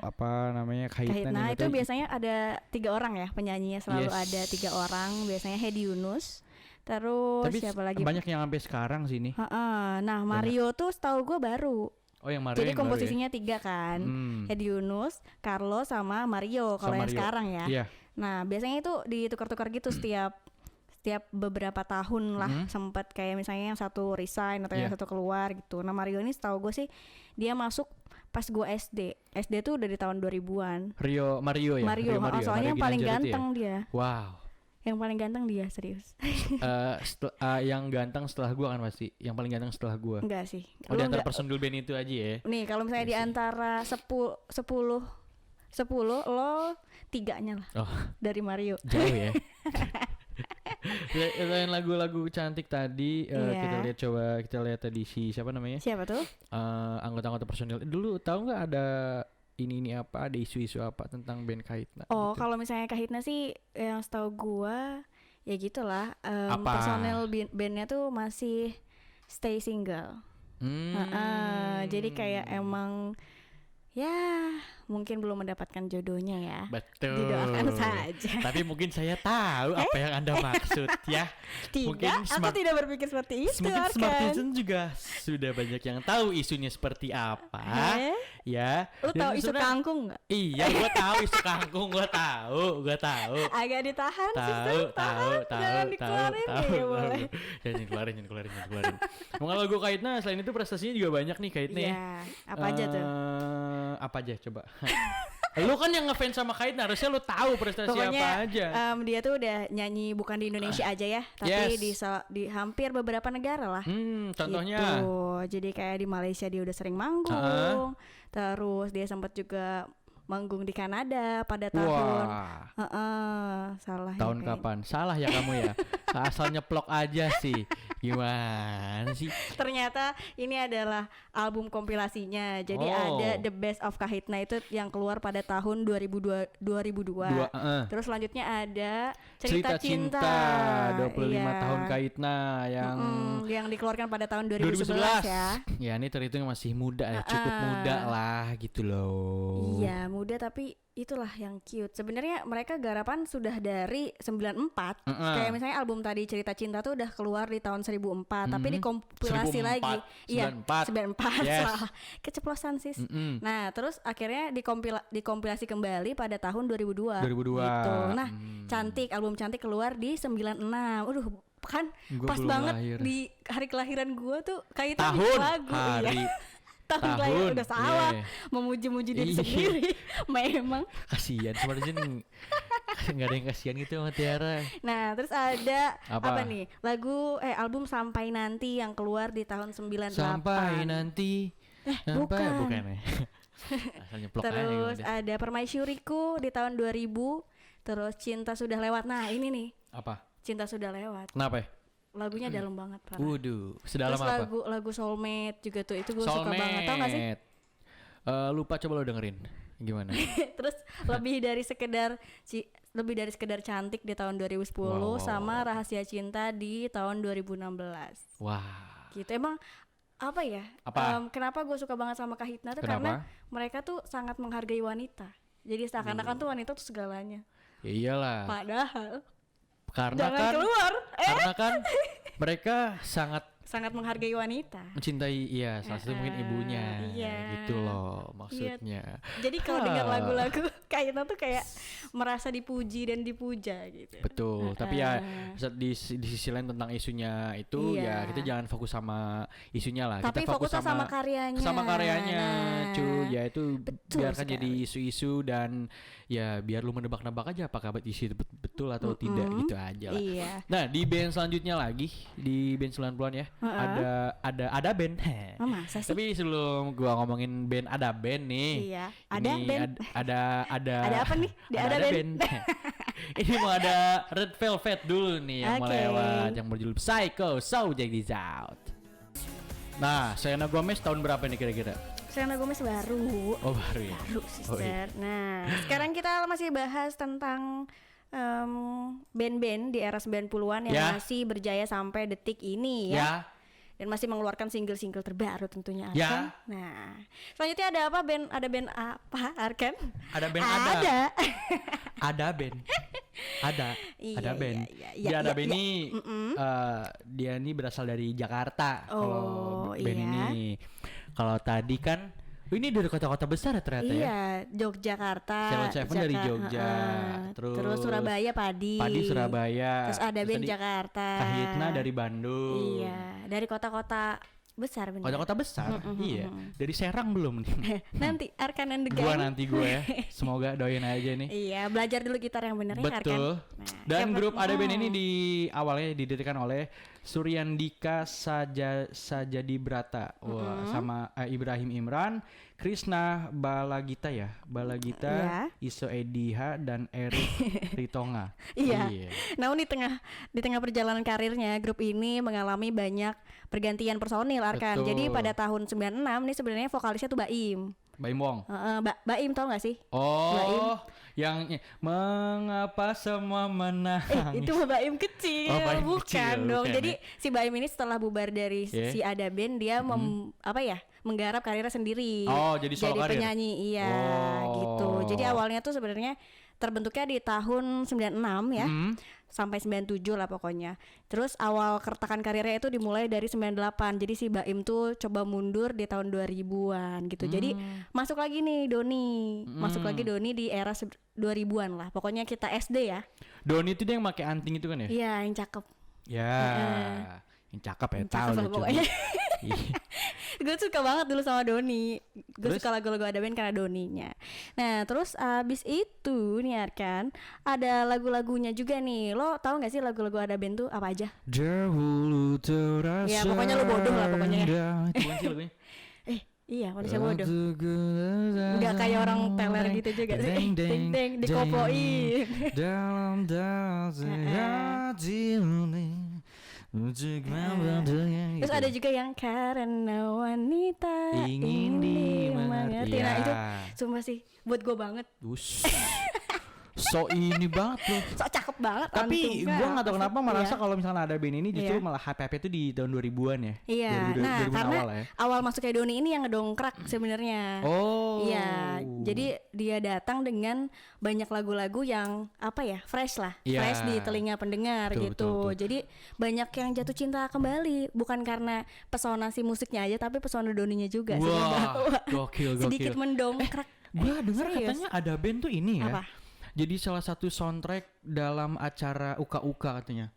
[SPEAKER 1] apa namanya
[SPEAKER 2] Kahitna itu biasanya ada 3 orang ya penyanyinya, selalu ada 3 orang, biasanya Hedi Yunus. Terus
[SPEAKER 1] tapi
[SPEAKER 2] siapa lagi?
[SPEAKER 1] Banyak yang sampai sekarang sih nih.
[SPEAKER 2] Nah Mario tuh setahu gue baru.
[SPEAKER 1] Oh yang Mario.
[SPEAKER 2] Jadi
[SPEAKER 1] yang
[SPEAKER 2] komposisinya 3 kan. Hedi Yunus, Carlos sama Mario kalau yang sekarang ya.
[SPEAKER 1] Iya.
[SPEAKER 2] Nah biasanya itu ditukar-tukar gitu setiap beberapa tahun lah. Sempat kayak misalnya yang satu resign atau yang satu keluar gitu. Nah Mario ini setahu gue sih dia masuk pas gue SD tuh udah di tahun 2000-an.
[SPEAKER 1] Mario ya.
[SPEAKER 2] Mario soalnya yang paling ganteng dia.
[SPEAKER 1] Wow.
[SPEAKER 2] Yang paling ganteng dia, serius.
[SPEAKER 1] Yang ganteng setelah gue kan pasti. Yang paling ganteng setelah gue.
[SPEAKER 2] Enggak sih.
[SPEAKER 1] Di antara personil band itu aja ya.
[SPEAKER 2] Nih kalau misalnya di antara 10 lo 3-nya lah. Dari Mario.
[SPEAKER 1] Jauh ya. Selain lagu-lagu cantik tadi, kita lihat tadi siapa namanya?
[SPEAKER 2] Siapa tuh?
[SPEAKER 1] Anggota-anggota personil. Dulu tahu nggak ada ini apa, ada isu-isu apa tentang band Kahitna?
[SPEAKER 2] Oh, gitu. Kalau misalnya Kahitna sih yang setahu gua ya gitulah, personel bandnya tuh masih stay single. Jadi kayak emang ya mungkin belum mendapatkan jodohnya ya.
[SPEAKER 1] Betul.
[SPEAKER 2] Didoakan saja.
[SPEAKER 1] Tapi mungkin saya tahu apa yang Anda maksud ya.
[SPEAKER 2] Tidak, aku tidak berpikir seperti itu.
[SPEAKER 1] Mungkin Smartisan juga sudah banyak yang tahu isunya seperti apa. Ya.
[SPEAKER 2] Lu tahu isu kangkung nggak?
[SPEAKER 1] Iya, gua tahu isu kangkung, gua tahu.
[SPEAKER 2] Agak ditahan sih.
[SPEAKER 1] Tahu.
[SPEAKER 2] Jangan dikeluarin ya boleh.
[SPEAKER 1] Jangan dikeluarin. Kalau gue Kahitna selain itu prestasinya juga banyak nih Kahitna ya.
[SPEAKER 2] Apa aja tuh?
[SPEAKER 1] Apa aja coba? Lu kan yang ngefans sama Kahitna, harusnya lu tahu prestasi apa aja.
[SPEAKER 2] Dia tuh udah nyanyi bukan di Indonesia aja ya, tapi di hampir beberapa negara lah.
[SPEAKER 1] Contohnya?
[SPEAKER 2] Gitu. Jadi kayak di Malaysia dia udah sering manggung. Terus dia sempat juga manggung di Kanada pada tahun salah
[SPEAKER 1] tahun
[SPEAKER 2] ya,
[SPEAKER 1] kapan? Salah ya kamu ya. Asal nyeplok aja sih. Gimana sih?
[SPEAKER 2] Ternyata ini adalah album kompilasinya. Jadi ada The Best of Kahitna itu yang keluar pada tahun 2002. Terus selanjutnya ada Cerita Cinta
[SPEAKER 1] 25 tahun Kahitna
[SPEAKER 2] yang dikeluarkan pada tahun 2011 ya.
[SPEAKER 1] Ya ini terhitung masih muda ya, cukup muda lah gitu loh.
[SPEAKER 2] Iya, muda tapi itulah yang cute. Sebenarnya mereka garapan sudah dari 94. Kayak misalnya album tadi Cerita Cinta tuh udah keluar di tahun 2004, tapi dikompilasi
[SPEAKER 1] 1004,
[SPEAKER 2] lagi.
[SPEAKER 1] 94.
[SPEAKER 2] Iya, 94.
[SPEAKER 1] Yes.
[SPEAKER 2] Salah. Keceplosan sis. Nah, terus akhirnya dikompilasi kembali pada tahun 2002. Gitu. Nah, Cantik, album Cantik keluar di 96. Aduh, kan gua pas banget lahir. Di hari kelahiran gua tuh kaitan lagu
[SPEAKER 1] hari.
[SPEAKER 2] Ya. Tahun lahir udah salah, memuji-muji diri sendiri. Memang
[SPEAKER 1] kasihan sebenarnya nggak ada yang kasihan gitu sama Tiara.
[SPEAKER 2] Nah terus ada apa nih album Sampai Nanti yang keluar di tahun 98.
[SPEAKER 1] Sampai Nanti bukan ya.
[SPEAKER 2] Terus ada Permaisuriku di tahun 2000. Terus Cinta Sudah Lewat. Nah ini nih
[SPEAKER 1] apa?
[SPEAKER 2] Cinta Sudah Lewat.
[SPEAKER 1] Kenapa ya?
[SPEAKER 2] Lagunya dalam banget parah.
[SPEAKER 1] Waduh, sedalam
[SPEAKER 2] terus
[SPEAKER 1] apa?
[SPEAKER 2] Lagu Soulmate juga tuh, itu gue suka banget. Tau gak sih?
[SPEAKER 1] Lupa, coba lo dengerin. Gimana?
[SPEAKER 2] Terus lebih dari sekedar Cantik di tahun 2010 sama Rahasia Cinta di tahun 2016.
[SPEAKER 1] Wah.
[SPEAKER 2] Gitu emang apa ya? Kenapa gue suka banget sama Kahitna tuh karena mereka tuh sangat menghargai wanita. Jadi seakan-akan tuh wanita tuh segalanya.
[SPEAKER 1] Ya iyalah.
[SPEAKER 2] Padahal
[SPEAKER 1] karena kan mereka sangat
[SPEAKER 2] menghargai wanita,
[SPEAKER 1] mencintai salah satu mungkin ibunya gitu loh maksudnya.
[SPEAKER 2] Jadi kalau dengar lagu-lagu Kahitna tuh kayak merasa dipuji dan dipuja gitu.
[SPEAKER 1] Betul. Tapi ya di sisi lain tentang isunya itu ya kita jangan fokus sama isunya lah.
[SPEAKER 2] Tapi
[SPEAKER 1] kita fokus
[SPEAKER 2] sama karyanya.
[SPEAKER 1] Sama karyanya, cuy. Ya itu biarkan jadi isu-isu dan ya biar lu menebak-nebak aja apakah isu itu betul atau tidak gitu aja lah.
[SPEAKER 2] Iya.
[SPEAKER 1] Nah di band selanjutnya lagi di band 90-an ya ada band.
[SPEAKER 2] Masa sih?
[SPEAKER 1] Tapi sebelum gua ngomongin band ada band nih.
[SPEAKER 2] Iya. Ada band.
[SPEAKER 1] Ada
[SPEAKER 2] apa nih? Ada band.
[SPEAKER 1] Ini mau ada Red Velvet dulu nih yang mau lewat yang berjudul Psycho So Check This Out. Nah, Selena Gomez tahun berapa nih kira-kira?
[SPEAKER 2] Selena Gomez baru.
[SPEAKER 1] Oh baru ya.
[SPEAKER 2] Baru sister. Nah, sekarang kita masih bahas tentang band-band di era 90-an yang masih berjaya sampai detik ini ya. Dan masih mengeluarkan single-single terbaru tentunya Arkan. Nah, selanjutnya ada apa band? Ada band apa Arkan?
[SPEAKER 1] Ada band ada band. Ada band. Dia ada band ini dia ini berasal dari Jakarta. Kalau band ini. Kalau tadi kan ini dari kota-kota besar ya ternyata ya. Iya,
[SPEAKER 2] Yogyakarta.
[SPEAKER 1] Seven dari Jogja.
[SPEAKER 2] Terus Surabaya Padi
[SPEAKER 1] Surabaya.
[SPEAKER 2] Terus ada band Jakarta.
[SPEAKER 1] Kahitna dari Bandung.
[SPEAKER 2] Iya, dari kota-kota besar bener.
[SPEAKER 1] Kota-kota besar. Iya. Dari Serang belum nih.
[SPEAKER 2] Nanti Arkan and the Gang.
[SPEAKER 1] Gue ya. Semoga doain aja nih.
[SPEAKER 2] Iya, belajar dulu gitar yang bener ya Arkan.
[SPEAKER 1] Betul. Dan grup ada band ini awalnya didirikan oleh Suryandika Sajadi Brata. Sama Ibrahim Imran, Krishna Balagita, Iso Ediha dan Erik Ritonga.
[SPEAKER 2] Iya. Namun di tengah perjalanan karirnya grup ini mengalami banyak pergantian personil Arkan. Jadi pada tahun 96 nih sebenarnya vokalisnya tuh Baim
[SPEAKER 1] Wong.
[SPEAKER 2] Baim tau gak sih?
[SPEAKER 1] Baim. Yang mengapa semua menangis.
[SPEAKER 2] Itu Baim kecil. Bukan dong. Jadi si Baim ini setelah bubar dari si Ada Band dia menggarap karirnya sendiri.
[SPEAKER 1] Jadi solo karir.
[SPEAKER 2] Penyanyi gitu. Jadi awalnya tuh sebenarnya terbentuknya di tahun 96 ya. Sampai 97 lah pokoknya. Terus awal kertakan karirnya itu dimulai dari 98. Jadi si Baim tuh coba mundur di tahun 2000-an gitu. Jadi masuk lagi nih Doni. Masuk lagi Doni di era 2000-an lah. Pokoknya kita SD ya.
[SPEAKER 1] Doni itu dia yang pakai anting itu kan ya?
[SPEAKER 2] Iya, yang cakep.
[SPEAKER 1] Ya. Yang cakep ya, tahu lah pokoknya.
[SPEAKER 2] Gue suka banget dulu sama Doni. Gue suka lagu-lagu Ada Band karena Doninya. Nah terus abis itu nih Arkan, ada lagu-lagunya juga nih. Lo tau gak sih lagu-lagu Ada Band tuh apa aja?
[SPEAKER 1] Dahulu terasa.
[SPEAKER 2] Ya pokoknya lo bodoh lah pokoknya ya.
[SPEAKER 1] Itu kan sih lagunya.
[SPEAKER 2] Iya manusia bodoh. Gak kayak orang teler gitu juga sih. Ding dikopoin.
[SPEAKER 1] Dalam hati
[SPEAKER 2] Terus ada juga yang karena wanita ingin dimengerti. Nah itu sumpah sih buat gue banget.
[SPEAKER 1] So ini banget loh.
[SPEAKER 2] So cakep banget.
[SPEAKER 1] Tapi gue gak tahu kenapa merasa kalau misalnya ada band ini justru malah hype-hype itu di tahun 2000-an ya.
[SPEAKER 2] Iya. Nah karena awal masuknya Doni ini yang ngedongkrak sebenarnya. Iya. Jadi dia datang dengan banyak lagu-lagu yang apa ya, fresh lah, fresh di telinga pendengar gitu. Betul. Jadi banyak yang jatuh cinta kembali, bukan karena pesona si musiknya aja, tapi pesona Doninya juga.
[SPEAKER 1] Wah, gokil.
[SPEAKER 2] Sedikit mendongkrak.
[SPEAKER 1] Gue dengar katanya ada band tuh ini ya.
[SPEAKER 2] Apa?
[SPEAKER 1] Jadi salah satu soundtrack dalam acara Uka katanya.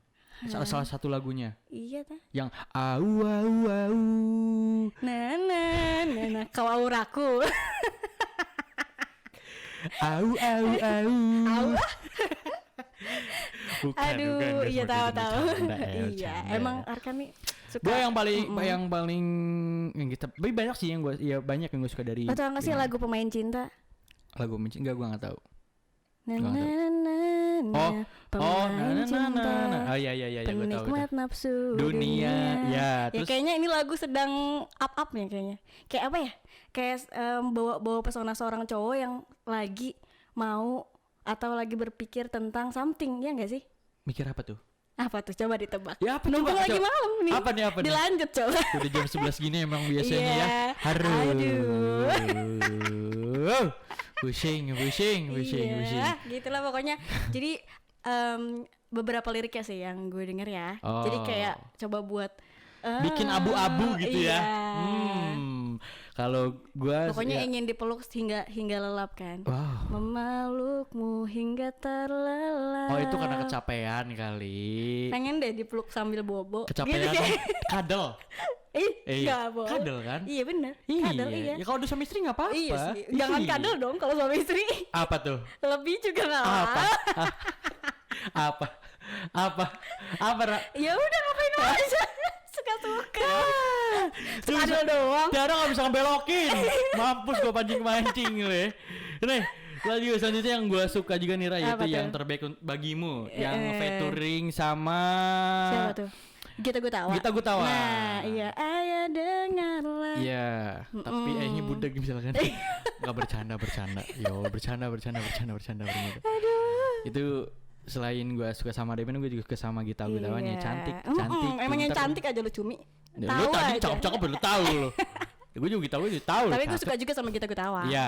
[SPEAKER 1] Salah satu lagunya.
[SPEAKER 2] Iya ta.
[SPEAKER 1] Yang au
[SPEAKER 2] na kau auraku.
[SPEAKER 1] Au bukan,
[SPEAKER 2] aduh, iya tahu. Iya,
[SPEAKER 1] canda.
[SPEAKER 2] emang Arkan nih suka.
[SPEAKER 1] Gue yang paling yang kita banyak sih yang gue banyak yang gue suka dari.
[SPEAKER 2] Atau enggak sih lagu Pemain Cinta?
[SPEAKER 1] Lagu Pemain Cinta gue enggak tahu.
[SPEAKER 2] Pemain cinta.
[SPEAKER 1] Oh iya gue tahu.
[SPEAKER 2] Penikmat nafsu
[SPEAKER 1] dunia. Ya,
[SPEAKER 2] terus kayaknya ini lagu sedang up-upnya kayaknya. Kayak apa ya? Kayak bawa pesona seorang cowok yang lagi mau atau lagi berpikir tentang something, ya enggak sih?
[SPEAKER 1] Mikir apa tuh?
[SPEAKER 2] Apa tuh? Coba ditebak.
[SPEAKER 1] Ya apa
[SPEAKER 2] Numpung lagi malam nih.
[SPEAKER 1] Apa nih?
[SPEAKER 2] Dilanjut coba.
[SPEAKER 1] Udah jam 11 gini emang biasanya ya.
[SPEAKER 2] Aduh.
[SPEAKER 1] Pusing.
[SPEAKER 2] Gitulah pokoknya. Jadi beberapa liriknya sih yang gue denger ya. Jadi kayak coba buat
[SPEAKER 1] bikin abu-abu gitu ya. Kalau gue
[SPEAKER 2] pokoknya ingin dipeluk hingga lelap kan. Memelukmu hingga terlelap.
[SPEAKER 1] Oh itu karena kecapean kali.
[SPEAKER 2] Pengen deh dipeluk sambil bobo.
[SPEAKER 1] Kecapean
[SPEAKER 2] gitu.
[SPEAKER 1] Kadel.
[SPEAKER 2] Enggak boleh.
[SPEAKER 1] Kadel kan?
[SPEAKER 2] Iya benar. Kadel iya.
[SPEAKER 1] Ya kalau udah suami istri enggak apa-apa.
[SPEAKER 2] Iya sih. Jangan kadel dong kalau suami istri.
[SPEAKER 1] Apa tuh?
[SPEAKER 2] Lebih juga enggak
[SPEAKER 1] apa?
[SPEAKER 2] Ya udah ngapain aja. Suka-suka. Kadel doang.
[SPEAKER 1] Tiara enggak bisa ngebelokin. Mampus gua pancing-mancing le. Nih, lagu selanjutnya yang gue suka juga nih Ray, itu yang terbaik bagimu, yang featuring sama
[SPEAKER 2] siapa tuh? Gita Gutawa. Nah, iya, ayah dengarlah.
[SPEAKER 1] Iya, tapi ini budak misalkan. Enggak bercanda. Yo, bercanda.
[SPEAKER 2] Aduh.
[SPEAKER 1] Itu selain gue suka sama Demen, gue juga suka sama Gita Gutawanya. Cantik.
[SPEAKER 2] Emang yang cantik aja lu Cumi.
[SPEAKER 1] Tahu tadi cakep-cakep lu tahu lu. Ya, gue juga tahu.
[SPEAKER 2] Tapi gue suka juga sama Gita Gutawa.
[SPEAKER 1] Iya.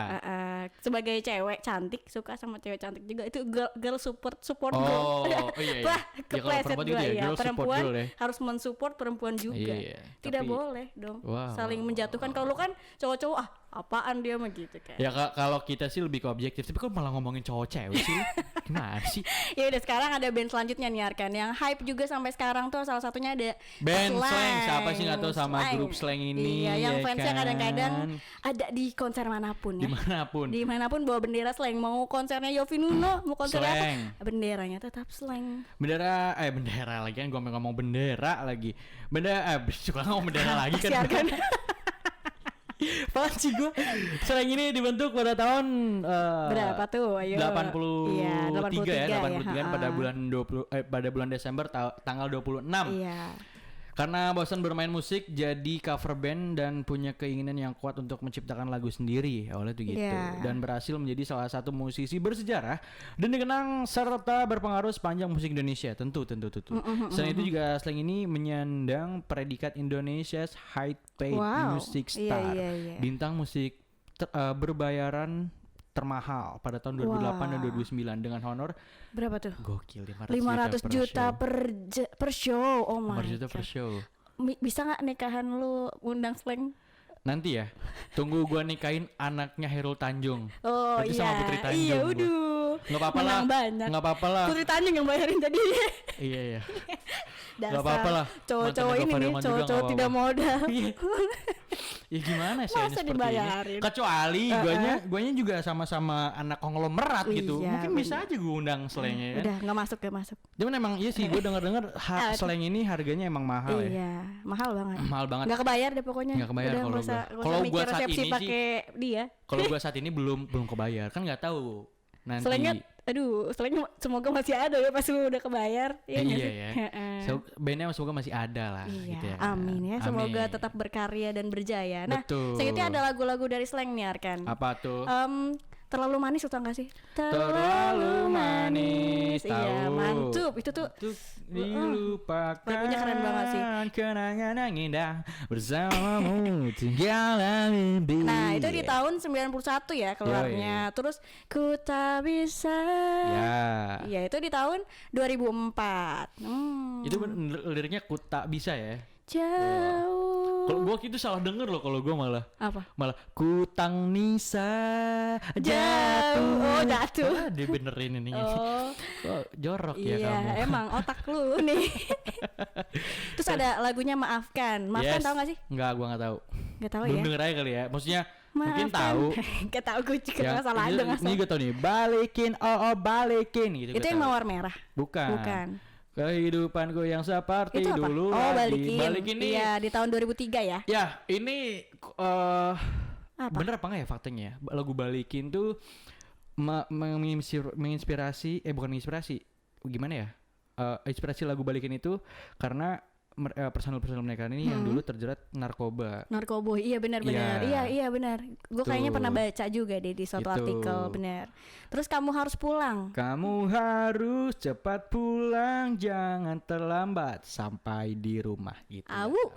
[SPEAKER 2] Sebagai cewek cantik, suka sama cewek cantik juga. Itu girl support girl.
[SPEAKER 1] Iya.
[SPEAKER 2] Wah, kepleset gue ya. Perempuan
[SPEAKER 1] girl,
[SPEAKER 2] harus mensupport perempuan juga.
[SPEAKER 1] Iya,
[SPEAKER 2] tidak boleh dong saling menjatuhkan. Kalau lu kan cowok-cowok apaan dia mah gitu kan.
[SPEAKER 1] Ya kalau kita sih lebih ke objektif, tapi kok malah ngomongin cowok cewek sih? Gimana sih?
[SPEAKER 2] Ya udah, sekarang ada band selanjutnya nih Arkan yang hype juga sampai sekarang tuh, salah satunya ada
[SPEAKER 1] band Slang. Siapa sih nggak tahu sama grup Slang ini?
[SPEAKER 2] Iya, yang fansnya
[SPEAKER 1] kan?
[SPEAKER 2] Kadang-kadang ada di konser manapun ya. Dimanapun bawa bendera Slang. Mau konsernya Yovie Nuno, mau konsernya apa? Benderanya tetap Slang.
[SPEAKER 1] Bendera lagi kan, gue ngomong bendera lagi. Suka ngomong bendera lagi kan. Apaan sih gue? Slang ini dibentuk pada tahun
[SPEAKER 2] berapa tuh? Ayo.
[SPEAKER 1] 83 ya. Pada bulan Desember tanggal 26.
[SPEAKER 2] Iya.
[SPEAKER 1] Karena bosan bermain musik, jadi cover band dan punya keinginan yang kuat untuk menciptakan lagu sendiri, awalnya tuh gitu. Dan berhasil menjadi salah satu musisi bersejarah dan dikenang serta berpengaruh sepanjang musik Indonesia. Tentu. Selain itu juga Slang ini menyandang predikat Indonesia's High Paid Music Star, bintang musik berbayaran termahal pada tahun 2008 dan 2009 dengan honor
[SPEAKER 2] berapa tuh?
[SPEAKER 1] Gokil,
[SPEAKER 2] 500 juta per show. Oh my
[SPEAKER 1] 500 juta per show.
[SPEAKER 2] Bisa nggak nikahan lu undang Slang?
[SPEAKER 1] Nanti ya, tunggu gua nikahin anaknya Hairul Tanjung.
[SPEAKER 2] Oh
[SPEAKER 1] berarti sama Putri Tanjung.
[SPEAKER 2] Iya,
[SPEAKER 1] nggak apa-apa lah.
[SPEAKER 2] Putri Tanjung yang bayarin tadi.
[SPEAKER 1] Iya.
[SPEAKER 2] Nggak
[SPEAKER 1] apa-apa lah.
[SPEAKER 2] Cowok-cowok ini nih, cowok-cowok tidak modal.
[SPEAKER 1] Ya gimana sih
[SPEAKER 2] masa dibayarin?
[SPEAKER 1] Kecuali guanya juga sama-sama anak konglomerat gitu. Mungkin bisa aja gue undang Slangnya.
[SPEAKER 2] Udah nggak masuk.
[SPEAKER 1] Cuman emang iya sih, gue dengar Slang ini harganya emang mahal ya.
[SPEAKER 2] Iya, mahal banget.
[SPEAKER 1] Nggak
[SPEAKER 2] kebayar deh pokoknya.
[SPEAKER 1] Nggak kebayar
[SPEAKER 2] kalau gue saat ini sih.
[SPEAKER 1] Kalau gue saat ini belum kebayar, kan nggak tahu. Nanti
[SPEAKER 2] Slangnya aduh, selain semoga masih ada ya pas lu udah kebayar.
[SPEAKER 1] Iya ya. Bandnya semoga masih ada lah.
[SPEAKER 2] Iya,
[SPEAKER 1] gitu ya.
[SPEAKER 2] Amin ya. Semoga tetap berkarya dan berjaya. Nah, selanjutnya ada lagu-lagu dari Slank nih Arkan.
[SPEAKER 1] Apa tuh?
[SPEAKER 2] Terlalu manis, tau gak sih?
[SPEAKER 1] Terlalu manis.
[SPEAKER 2] Iya, mantap. Itu tuh
[SPEAKER 1] dilupakan.
[SPEAKER 2] Lagunya keren banget sih.
[SPEAKER 1] Kenangan yang indah bersamamu tinggal mimpi.
[SPEAKER 2] Nah, itu di tahun 91 ya keluarnya. Terus Ku Tak Bisa. Ya, itu di tahun 2004.
[SPEAKER 1] Itu liriknya Ku Tak Bisa ya.
[SPEAKER 2] Jauh.
[SPEAKER 1] Kalau gue itu salah denger loh, kalau gue malah Ku Tang Nisa
[SPEAKER 2] jatuh. Jatuh.
[SPEAKER 1] Dibenerin ini. Jorok ya kamu.
[SPEAKER 2] Iya, emang otak lu nih. Terus ada lagunya Maafkan. Maafkan tahu gak sih?
[SPEAKER 1] Enggak, gue gak tahu.
[SPEAKER 2] Gak tahu ya.
[SPEAKER 1] Belum denger aja kali ya. Maksudnya mungkin tahu.
[SPEAKER 2] Gak tahu, gue juga gak salah aja.
[SPEAKER 1] Ini gue tau nih, balikin balikin gitu.
[SPEAKER 2] Itu yang Mawar Merah?
[SPEAKER 1] Bukan. Kehidupanku yang seperti
[SPEAKER 2] itu apa?
[SPEAKER 1] dulu lagi.
[SPEAKER 2] Balikin nih. Iya, di tahun 2003 ya.
[SPEAKER 1] Ya, ini bener apa enggak ya faktanya? Lagu Balikin tuh menginspirasi bukan menginspirasi. Gimana ya? Inspirasi lagu Balikin itu karena personal mereka ini yang dulu terjerat narkoba.
[SPEAKER 2] Iya benar. Iya benar. Gue kayaknya pernah baca juga deh di suatu artikel, benar. Terus Kamu Harus Pulang.
[SPEAKER 1] Kamu harus cepat pulang, jangan terlambat sampai di rumah gitu.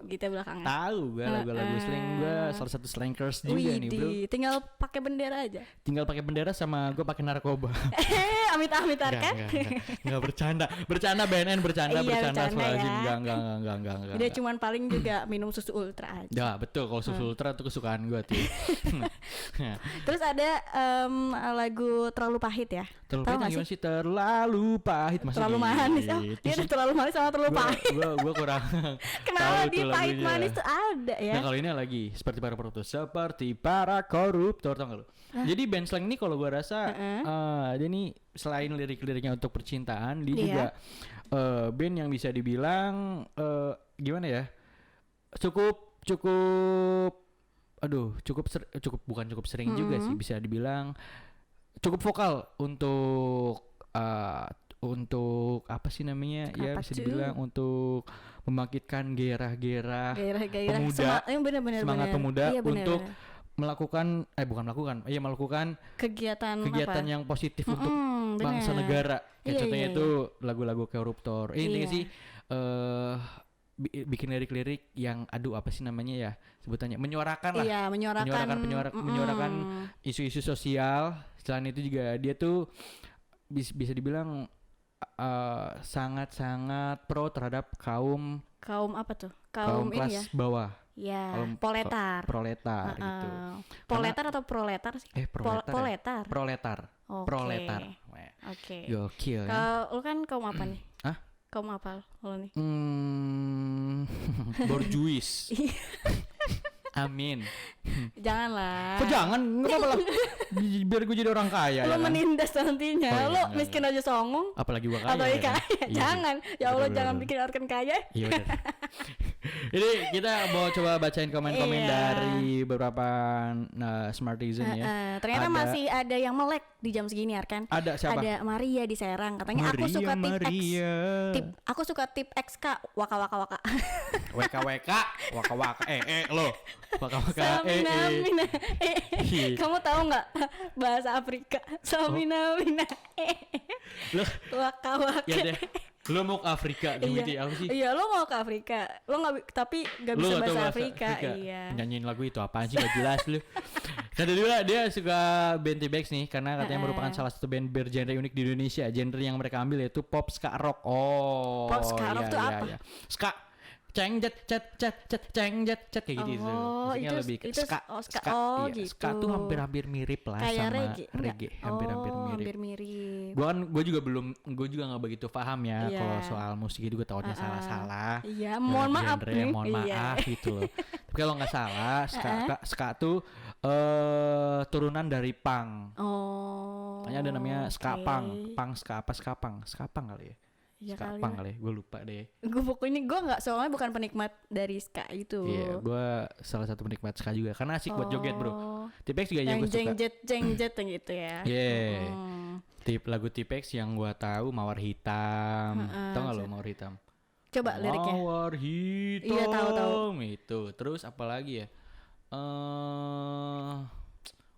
[SPEAKER 2] Gitu belakangnya.
[SPEAKER 1] Tahu gue lagu-lagu slang, gue salah satu slankers juga nih, bro.
[SPEAKER 2] Tinggal pakai bendera aja.
[SPEAKER 1] Tinggal pakai bendera sama gue pakai narkoba.
[SPEAKER 2] Amit-amit kan?
[SPEAKER 1] Enggak bercanda BNN bercanda
[SPEAKER 2] ya.
[SPEAKER 1] Enggak.
[SPEAKER 2] Dia cuman paling juga minum susu ultra aja.
[SPEAKER 1] Ya betul, kalau susu ultra tuh kesukaan gue tuh.
[SPEAKER 2] Terus ada lagu Terlalu Pahit ya.
[SPEAKER 1] Terlalu pahit gimana sih? Terlalu pahit masih.
[SPEAKER 2] Terlalu manis. Dia ada terlalu manis sama terlalu pahit.
[SPEAKER 1] Gue kurang.
[SPEAKER 2] Kenapa di pahit manis tuh ada ya?
[SPEAKER 1] Nah kalau ini lagi seperti para koruptor tau gak lu? Jadi band slang ini kalau gue rasa dia nih selain lirik-liriknya untuk percintaan, dia juga band yang bisa dibilang gimana ya? Cukup bukan cukup sering juga sih, bisa dibilang cukup vokal untuk apa sih namanya?
[SPEAKER 2] Apa
[SPEAKER 1] bisa
[SPEAKER 2] tuh?
[SPEAKER 1] dibilang untuk membangkitkan gairah pemuda, semangat pemuda untuk melakukan kegiatan yang positif untuk bangsa negara. Contohnya itu lagu-lagu koruptor. Ini sih bikin lirik-lirik yang apa sih namanya ya sebutannya, menyuarakan lah.
[SPEAKER 2] Iya,
[SPEAKER 1] menyuarakan isu-isu sosial. Selain itu juga dia tuh bisa dibilang sangat-sangat pro terhadap kaum
[SPEAKER 2] apa tuh?
[SPEAKER 1] Kaum kelas
[SPEAKER 2] ini ya?
[SPEAKER 1] bawah.
[SPEAKER 2] Ya, proletar
[SPEAKER 1] gitu.
[SPEAKER 2] Proletar atau proletar sih?
[SPEAKER 1] Proletar.
[SPEAKER 2] Oke.
[SPEAKER 1] Gokil kan?
[SPEAKER 2] Lu kan kaum apa nih?
[SPEAKER 1] Hah?
[SPEAKER 2] Kaum apa lo nih?
[SPEAKER 1] Borjuis. Amin.
[SPEAKER 2] Janganlah.
[SPEAKER 1] Kok jangan? Nggak apa-apa lah. Biar gue jadi orang kaya.
[SPEAKER 2] Lo menindas nantinya. Lo miskin aja songong.
[SPEAKER 1] Apalagi gue kaya.
[SPEAKER 2] Apalagi kaya. Jangan. Ya Allah, jangan bikin Arkan kaya.
[SPEAKER 1] Iya benar. Jadi kita mau coba bacain komen-komen dari beberapa Smartizen ya.
[SPEAKER 2] Ternyata masih ada yang melek di jam segini Arkan.
[SPEAKER 1] Ada siapa?
[SPEAKER 2] Ada Maria di Serang. Katanya aku suka tip X. Aku suka tip XK. Waka.
[SPEAKER 1] WK. Waka. Lo. Waka.
[SPEAKER 2] Samina. Kamu tahu nggak bahasa Afrika? Samina. Waka.
[SPEAKER 1] Ya deh. Lo mau ke Afrika gitu ya? Apa sih?
[SPEAKER 2] Iya, lo mau ke Afrika. Lo tapi nggak bisa bahasa Afrika. Iya.
[SPEAKER 1] Nyanyiin lagu itu apaan sih? Gak jelas lu. Kata dia suka band T-Bags nih karena katanya merupakan salah satu band bergenre unik di Indonesia. Genre yang mereka ambil yaitu pop ska rock.
[SPEAKER 2] Pop ska rock itu apa?
[SPEAKER 1] Iya. Ska ceng jet kayak gitu.
[SPEAKER 2] Maksudnya
[SPEAKER 1] lebih ke ska.
[SPEAKER 2] Gitu.
[SPEAKER 1] Ska tuh hampir mirip lah
[SPEAKER 2] kayak
[SPEAKER 1] sama
[SPEAKER 2] reggae.
[SPEAKER 1] Hampir mirip. Gue juga nggak begitu paham ya kalau soal musik itu, gue tahunya salah.
[SPEAKER 2] Iya, mohon maaf nih.
[SPEAKER 1] Mohon maaf gitu loh. Tapi kalau nggak salah, ska tuh turunan dari punk. Makanya ada namanya ska punk ska punk kali ya.
[SPEAKER 2] Ya
[SPEAKER 1] ska punk kali, gue lupa deh.
[SPEAKER 2] Gue pokoknya gue nggak, soalnya bukan penikmat dari ska itu.
[SPEAKER 1] Iya, gue salah satu penikmat ska juga karena asik buat joget bro. T-Pex juga
[SPEAKER 2] yang
[SPEAKER 1] gue suka.
[SPEAKER 2] Jeng-jet gitu ya.
[SPEAKER 1] Yeah. Lagu T-Pex yang gue tahu Mawar Hitam. Tahu nggak lo Mawar Hitam?
[SPEAKER 2] Coba liriknya.
[SPEAKER 1] Mawar Hitam.
[SPEAKER 2] Iya tahu.
[SPEAKER 1] Itu. Terus apa lagi ya?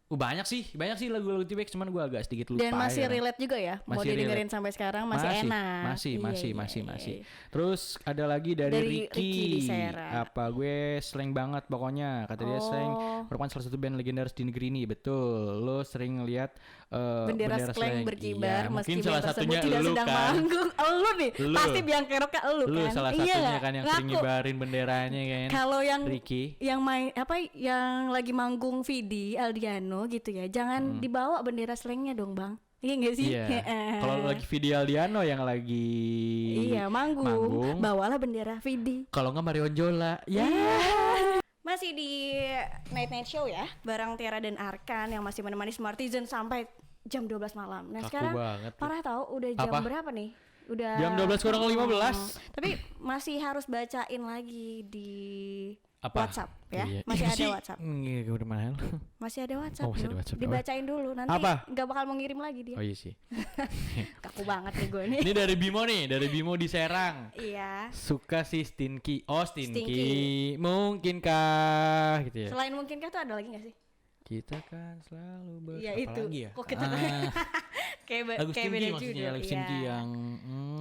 [SPEAKER 1] Banyak sih lagu-lagu T-Pex, cuman gue agak sedikit lupa.
[SPEAKER 2] Dan masih relate juga ya, mau didengerin sampai sekarang masih enak.
[SPEAKER 1] Masih. Terus ada lagi dari Ricky. Apa gue slang banget pokoknya. Kata dia slang merupakan salah satu band legendaris di negeri ini. Betul. Lo sering lihat
[SPEAKER 2] bendera slang berkibar,
[SPEAKER 1] iya,
[SPEAKER 2] meski
[SPEAKER 1] mungkin salah satunya
[SPEAKER 2] tidak
[SPEAKER 1] lu
[SPEAKER 2] sedang
[SPEAKER 1] kan.
[SPEAKER 2] manggung. Lu nih, pasti biang keroknya lu kan.
[SPEAKER 1] Lu salah satunya kan yang
[SPEAKER 2] ngaku.
[SPEAKER 1] sering ngibarin benderanya kan.
[SPEAKER 2] Kalau yang
[SPEAKER 1] Ricky,
[SPEAKER 2] yang main yang lagi manggung Vidi Aldiano gitu ya, jangan dibawa bendera slangnya dong bang. Iya nggak sih?
[SPEAKER 1] Iya. Kalau lagi Vidi Aldiano yang lagi
[SPEAKER 2] manggung, bawalah bendera Vidi.
[SPEAKER 1] Kalau nggak Marion Jola, ya.
[SPEAKER 2] Masih di Night Show ya, bareng Tiara dan Arkan yang masih menemani Smartizen sampai jam 12 malam. Nah, sekarang parah tahu udah jam berapa nih? Udah
[SPEAKER 1] jam 12 kurang 15.
[SPEAKER 2] Tapi masih harus bacain lagi di WhatsApp ya.
[SPEAKER 1] Iya.
[SPEAKER 2] Masih ada WhatsApp.
[SPEAKER 1] Udah mana?
[SPEAKER 2] Masih ada WhatsApp.
[SPEAKER 1] Masih ada WhatsApp.
[SPEAKER 2] Dibacain dulu nanti nggak bakal mau ngirim lagi dia.
[SPEAKER 1] Oh iya sih.
[SPEAKER 2] Kaku banget nih gue nih.
[SPEAKER 1] Ini dari Bimo di Serang.
[SPEAKER 2] Iya.
[SPEAKER 1] Suka si Stinky. Oh, Stinky. Mungkinkah gitu ya.
[SPEAKER 2] Selain mungkinkah tuh ada lagi enggak sih?
[SPEAKER 1] Kita kan selalu
[SPEAKER 2] ya, itu.
[SPEAKER 1] Lagi ya?
[SPEAKER 2] Kok kita kayak
[SPEAKER 1] lagu
[SPEAKER 2] kayak beda judul.
[SPEAKER 1] Lagu Stinky yang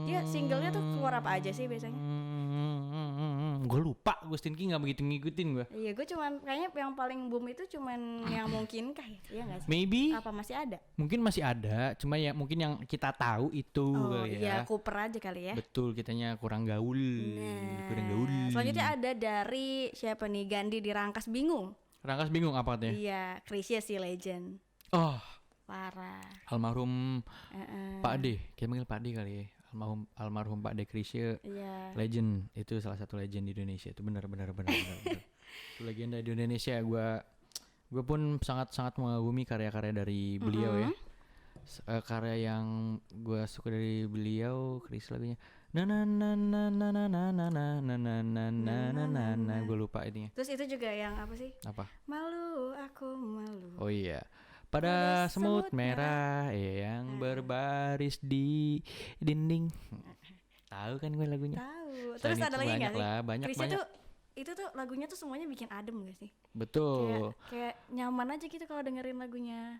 [SPEAKER 2] dia singlenya tuh keluar apa aja sih biasanya?
[SPEAKER 1] Gue lupa, gue Stinky gak begitu ngikutin gue.
[SPEAKER 2] Iya, gue cuman kayaknya yang paling boom itu cuman yang mungkinkah ya? Iya gak sih?
[SPEAKER 1] Maybe.
[SPEAKER 2] Apa masih ada?
[SPEAKER 1] Mungkin masih ada, cuma ya mungkin yang kita tahu itu
[SPEAKER 2] kali ya. Iya, kuper aja kali ya.
[SPEAKER 1] Betul, kitanya kurang gaul. Kurang gaul.
[SPEAKER 2] Selanjutnya ada dari siapa nih? Gandhi di Rangkas Bingung.
[SPEAKER 1] Rangkas Bingung apa katanya?
[SPEAKER 2] Iya, Krisya si legend.
[SPEAKER 1] Oh,
[SPEAKER 2] parah.
[SPEAKER 1] Almarhum Pak D, kita manggil Pak D kali ya. Almarhum Pak D Krisya, legend, itu salah satu legend di Indonesia, itu benar. Itu legenda di Indonesia. Gue pun sangat mengagumi karya-karya dari beliau ya. Karya yang gue suka dari beliau, Krisya lagunya gue lupa ininya.
[SPEAKER 2] Terus itu juga yang apa sih?
[SPEAKER 1] Apa?
[SPEAKER 2] Malu, aku malu.
[SPEAKER 1] Oh iya. Pada semut merah yang berbaris di dinding. Tahu kan gue lagunya?
[SPEAKER 2] Tahu. Terus ada lagi nggak sih?
[SPEAKER 1] Banyak.
[SPEAKER 2] Itu tuh lagunya tuh semuanya bikin adem gak sih?
[SPEAKER 1] Betul.
[SPEAKER 2] Kayak nyaman aja gitu kalau dengerin lagunya.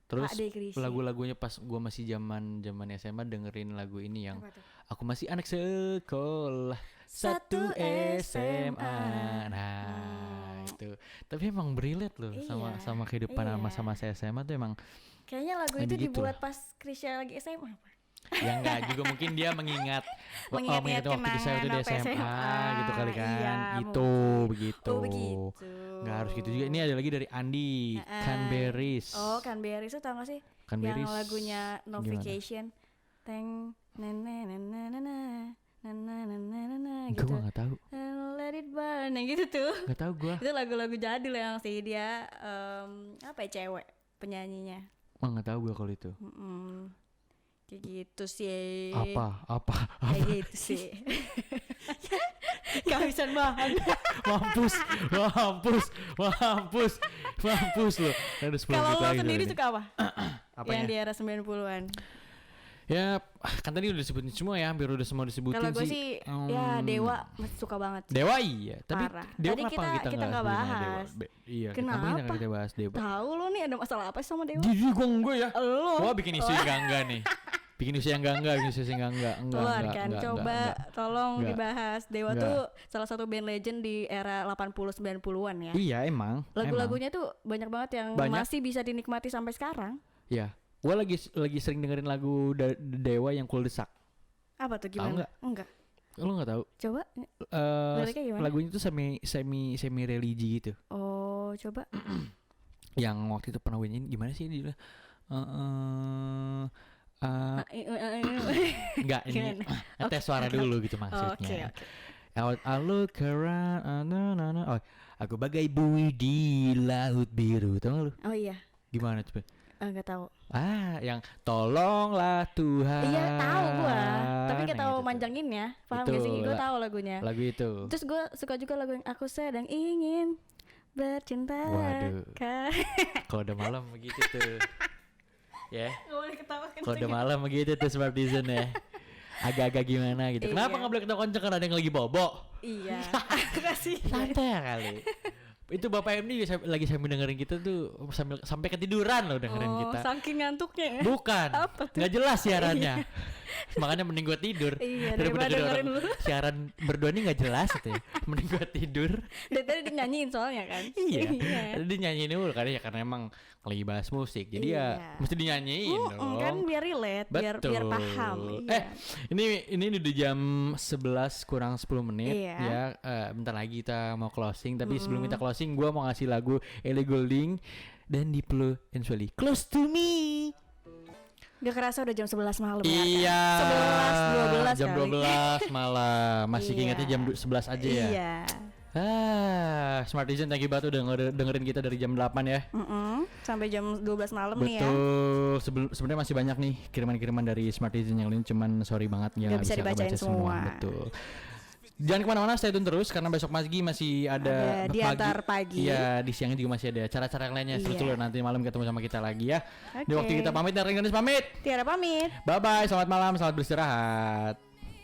[SPEAKER 1] Terus lagu-lagunya pas gue masih zaman SMA dengerin lagu ini yang aku masih anak sekolah 1 SMA. Nah, itu. Tapi emang relate loh sama kehidupan sama saya SMA tuh emang.
[SPEAKER 2] Kayaknya lagu itu dibuat pas Krisya lagi SMA apa?
[SPEAKER 1] Ya enggak juga, mungkin dia mengingat waktu saya itu di SMA gitu kali kan.
[SPEAKER 2] Iya,
[SPEAKER 1] begitu. Nggak harus gitu juga. Ini ada lagi dari Andi, Canberries.
[SPEAKER 2] Oh, Canberries itu tau gak sih? Yang lagunya No Vacation. Teng gitu.
[SPEAKER 1] Gue gak tahu.
[SPEAKER 2] Let it burn yang gitu tuh.
[SPEAKER 1] Gak tahu gue.
[SPEAKER 2] Itu lagu-lagu jadul yang sih dia apa ya, cewek penyanyinya.
[SPEAKER 1] Gak tahu gue kalau itu.
[SPEAKER 2] Kayak gitu sih.
[SPEAKER 1] Apa?
[SPEAKER 2] Kayak gitu sih. Kehabisan bahan.
[SPEAKER 1] Mampus lo.
[SPEAKER 2] Kalau lo sendiri suka apa? Yang di era 90-an.
[SPEAKER 1] Ya kan tadi udah disebutin semua ya, hampir udah semua disebutin sih.
[SPEAKER 2] Kalau gue sih ya Dewa masih suka banget.
[SPEAKER 1] Dewa iya, tapi
[SPEAKER 2] parah.
[SPEAKER 1] Dewa
[SPEAKER 2] tadi
[SPEAKER 1] kita
[SPEAKER 2] nggak bahas.
[SPEAKER 1] Iya,
[SPEAKER 2] kenapa
[SPEAKER 1] kita bahas Dewa?
[SPEAKER 2] Tahu lo nih ada masalah apa sama Dewa?
[SPEAKER 1] Jadi gue ya. Wah bikin isu yang enggak nih. Bikin isu yang enggak. Enggak.
[SPEAKER 2] Tolong dibahas. Dewa tuh salah satu band legend di era 80-90-an ya.
[SPEAKER 1] Iya emang.
[SPEAKER 2] Lagu-lagunya tuh banyak banget yang masih bisa dinikmati sampai sekarang.
[SPEAKER 1] Iya. Gue lagi sering dengerin lagu Dewa yang Kuldesak.
[SPEAKER 2] Apa tuh, gimana?
[SPEAKER 1] Enggak. Lo nggak tahu?
[SPEAKER 2] Coba.
[SPEAKER 1] Lagunya tuh semi religi gitu.
[SPEAKER 2] Oh, coba.
[SPEAKER 1] Yang waktu itu pernah nyanyiin gimana sih dia? Enggak, ini tes suara dulu gitu maksudnya. I look around, aku bagai buih di laut biru, tau gak lu?
[SPEAKER 2] Oh iya.
[SPEAKER 1] Gimana coba?
[SPEAKER 2] Enggak tahu.
[SPEAKER 1] Yang tolonglah Tuhan.
[SPEAKER 2] Iya tahu gua. Tapi Tapi kita tahu manjangin ya. Paham gak sih? Gue tahu lagunya.
[SPEAKER 1] Lagu itu.
[SPEAKER 2] Terus gue suka juga lagu yang Aku Sedang Ingin Bercinta.
[SPEAKER 1] Waduh. Kalau udah malam begitu tuh. Ya.
[SPEAKER 2] Gak boleh ketawa kenceng.
[SPEAKER 1] Kalau udah malam begitu tuh Smartisan ya. Agak-agak gimana gitu. Kenapa gak boleh ketawa kenceng? Karena ada yang lagi bobo.
[SPEAKER 2] Iya. Kasih.
[SPEAKER 1] Santai kali. Itu Bapak MD lagi sambil dengerin kita tuh sampai ketiduran loh dengerin kita.
[SPEAKER 2] Saking ngantuknya.
[SPEAKER 1] Bukan. Nggak jelas siarannya. Makanya mending gue tidur.
[SPEAKER 2] Iya, daripada dengerin lu.
[SPEAKER 1] Siaran berdua ini nggak jelas gitu ya. Mending gue tidur.
[SPEAKER 2] Dari tadi dinyanyiin soalnya kan.
[SPEAKER 1] Iya. Tadi dinyanyiin dulu karena emang lagi bahas musik. Jadi ya mesti dinyanyiin dong.
[SPEAKER 2] Kan biar relate, biar paham.
[SPEAKER 1] Iya. Ini udah jam 11 kurang 10 menit ya. Bentar lagi kita mau closing. Tapi sebelum kita closing, gue mau ngasih lagu Ellie Goulding dan Diplo and Swally, Close to Me.
[SPEAKER 2] Gak kerasa udah jam 11 malam ya.
[SPEAKER 1] Iya.
[SPEAKER 2] 11, 12
[SPEAKER 1] jam 12 malam. Masih ingatnya jam 11 aja ya.
[SPEAKER 2] Iya.
[SPEAKER 1] Smartisan, thank you banget udah dengerin kita dari jam 8 ya.
[SPEAKER 2] Sampai jam 12 malam nih ya.
[SPEAKER 1] Betul. Sebenarnya masih banyak nih kiriman-kiriman dari Smartisan yang lain, cuman sorry banget nggak bisa
[SPEAKER 2] dibacain semua.
[SPEAKER 1] Betul. Jangan kemana-mana, stay tune terus karena besok pagi masih ada
[SPEAKER 2] di antar pagi.
[SPEAKER 1] Iya, di siangnya juga masih ada cara-cara yang lainnya. Seru-seru nanti malam ketemu sama kita lagi ya. Di waktu kita pamit, dan Ringganis pamit.
[SPEAKER 2] Tiara pamit.
[SPEAKER 1] Bye-bye, selamat malam, selamat beristirahat.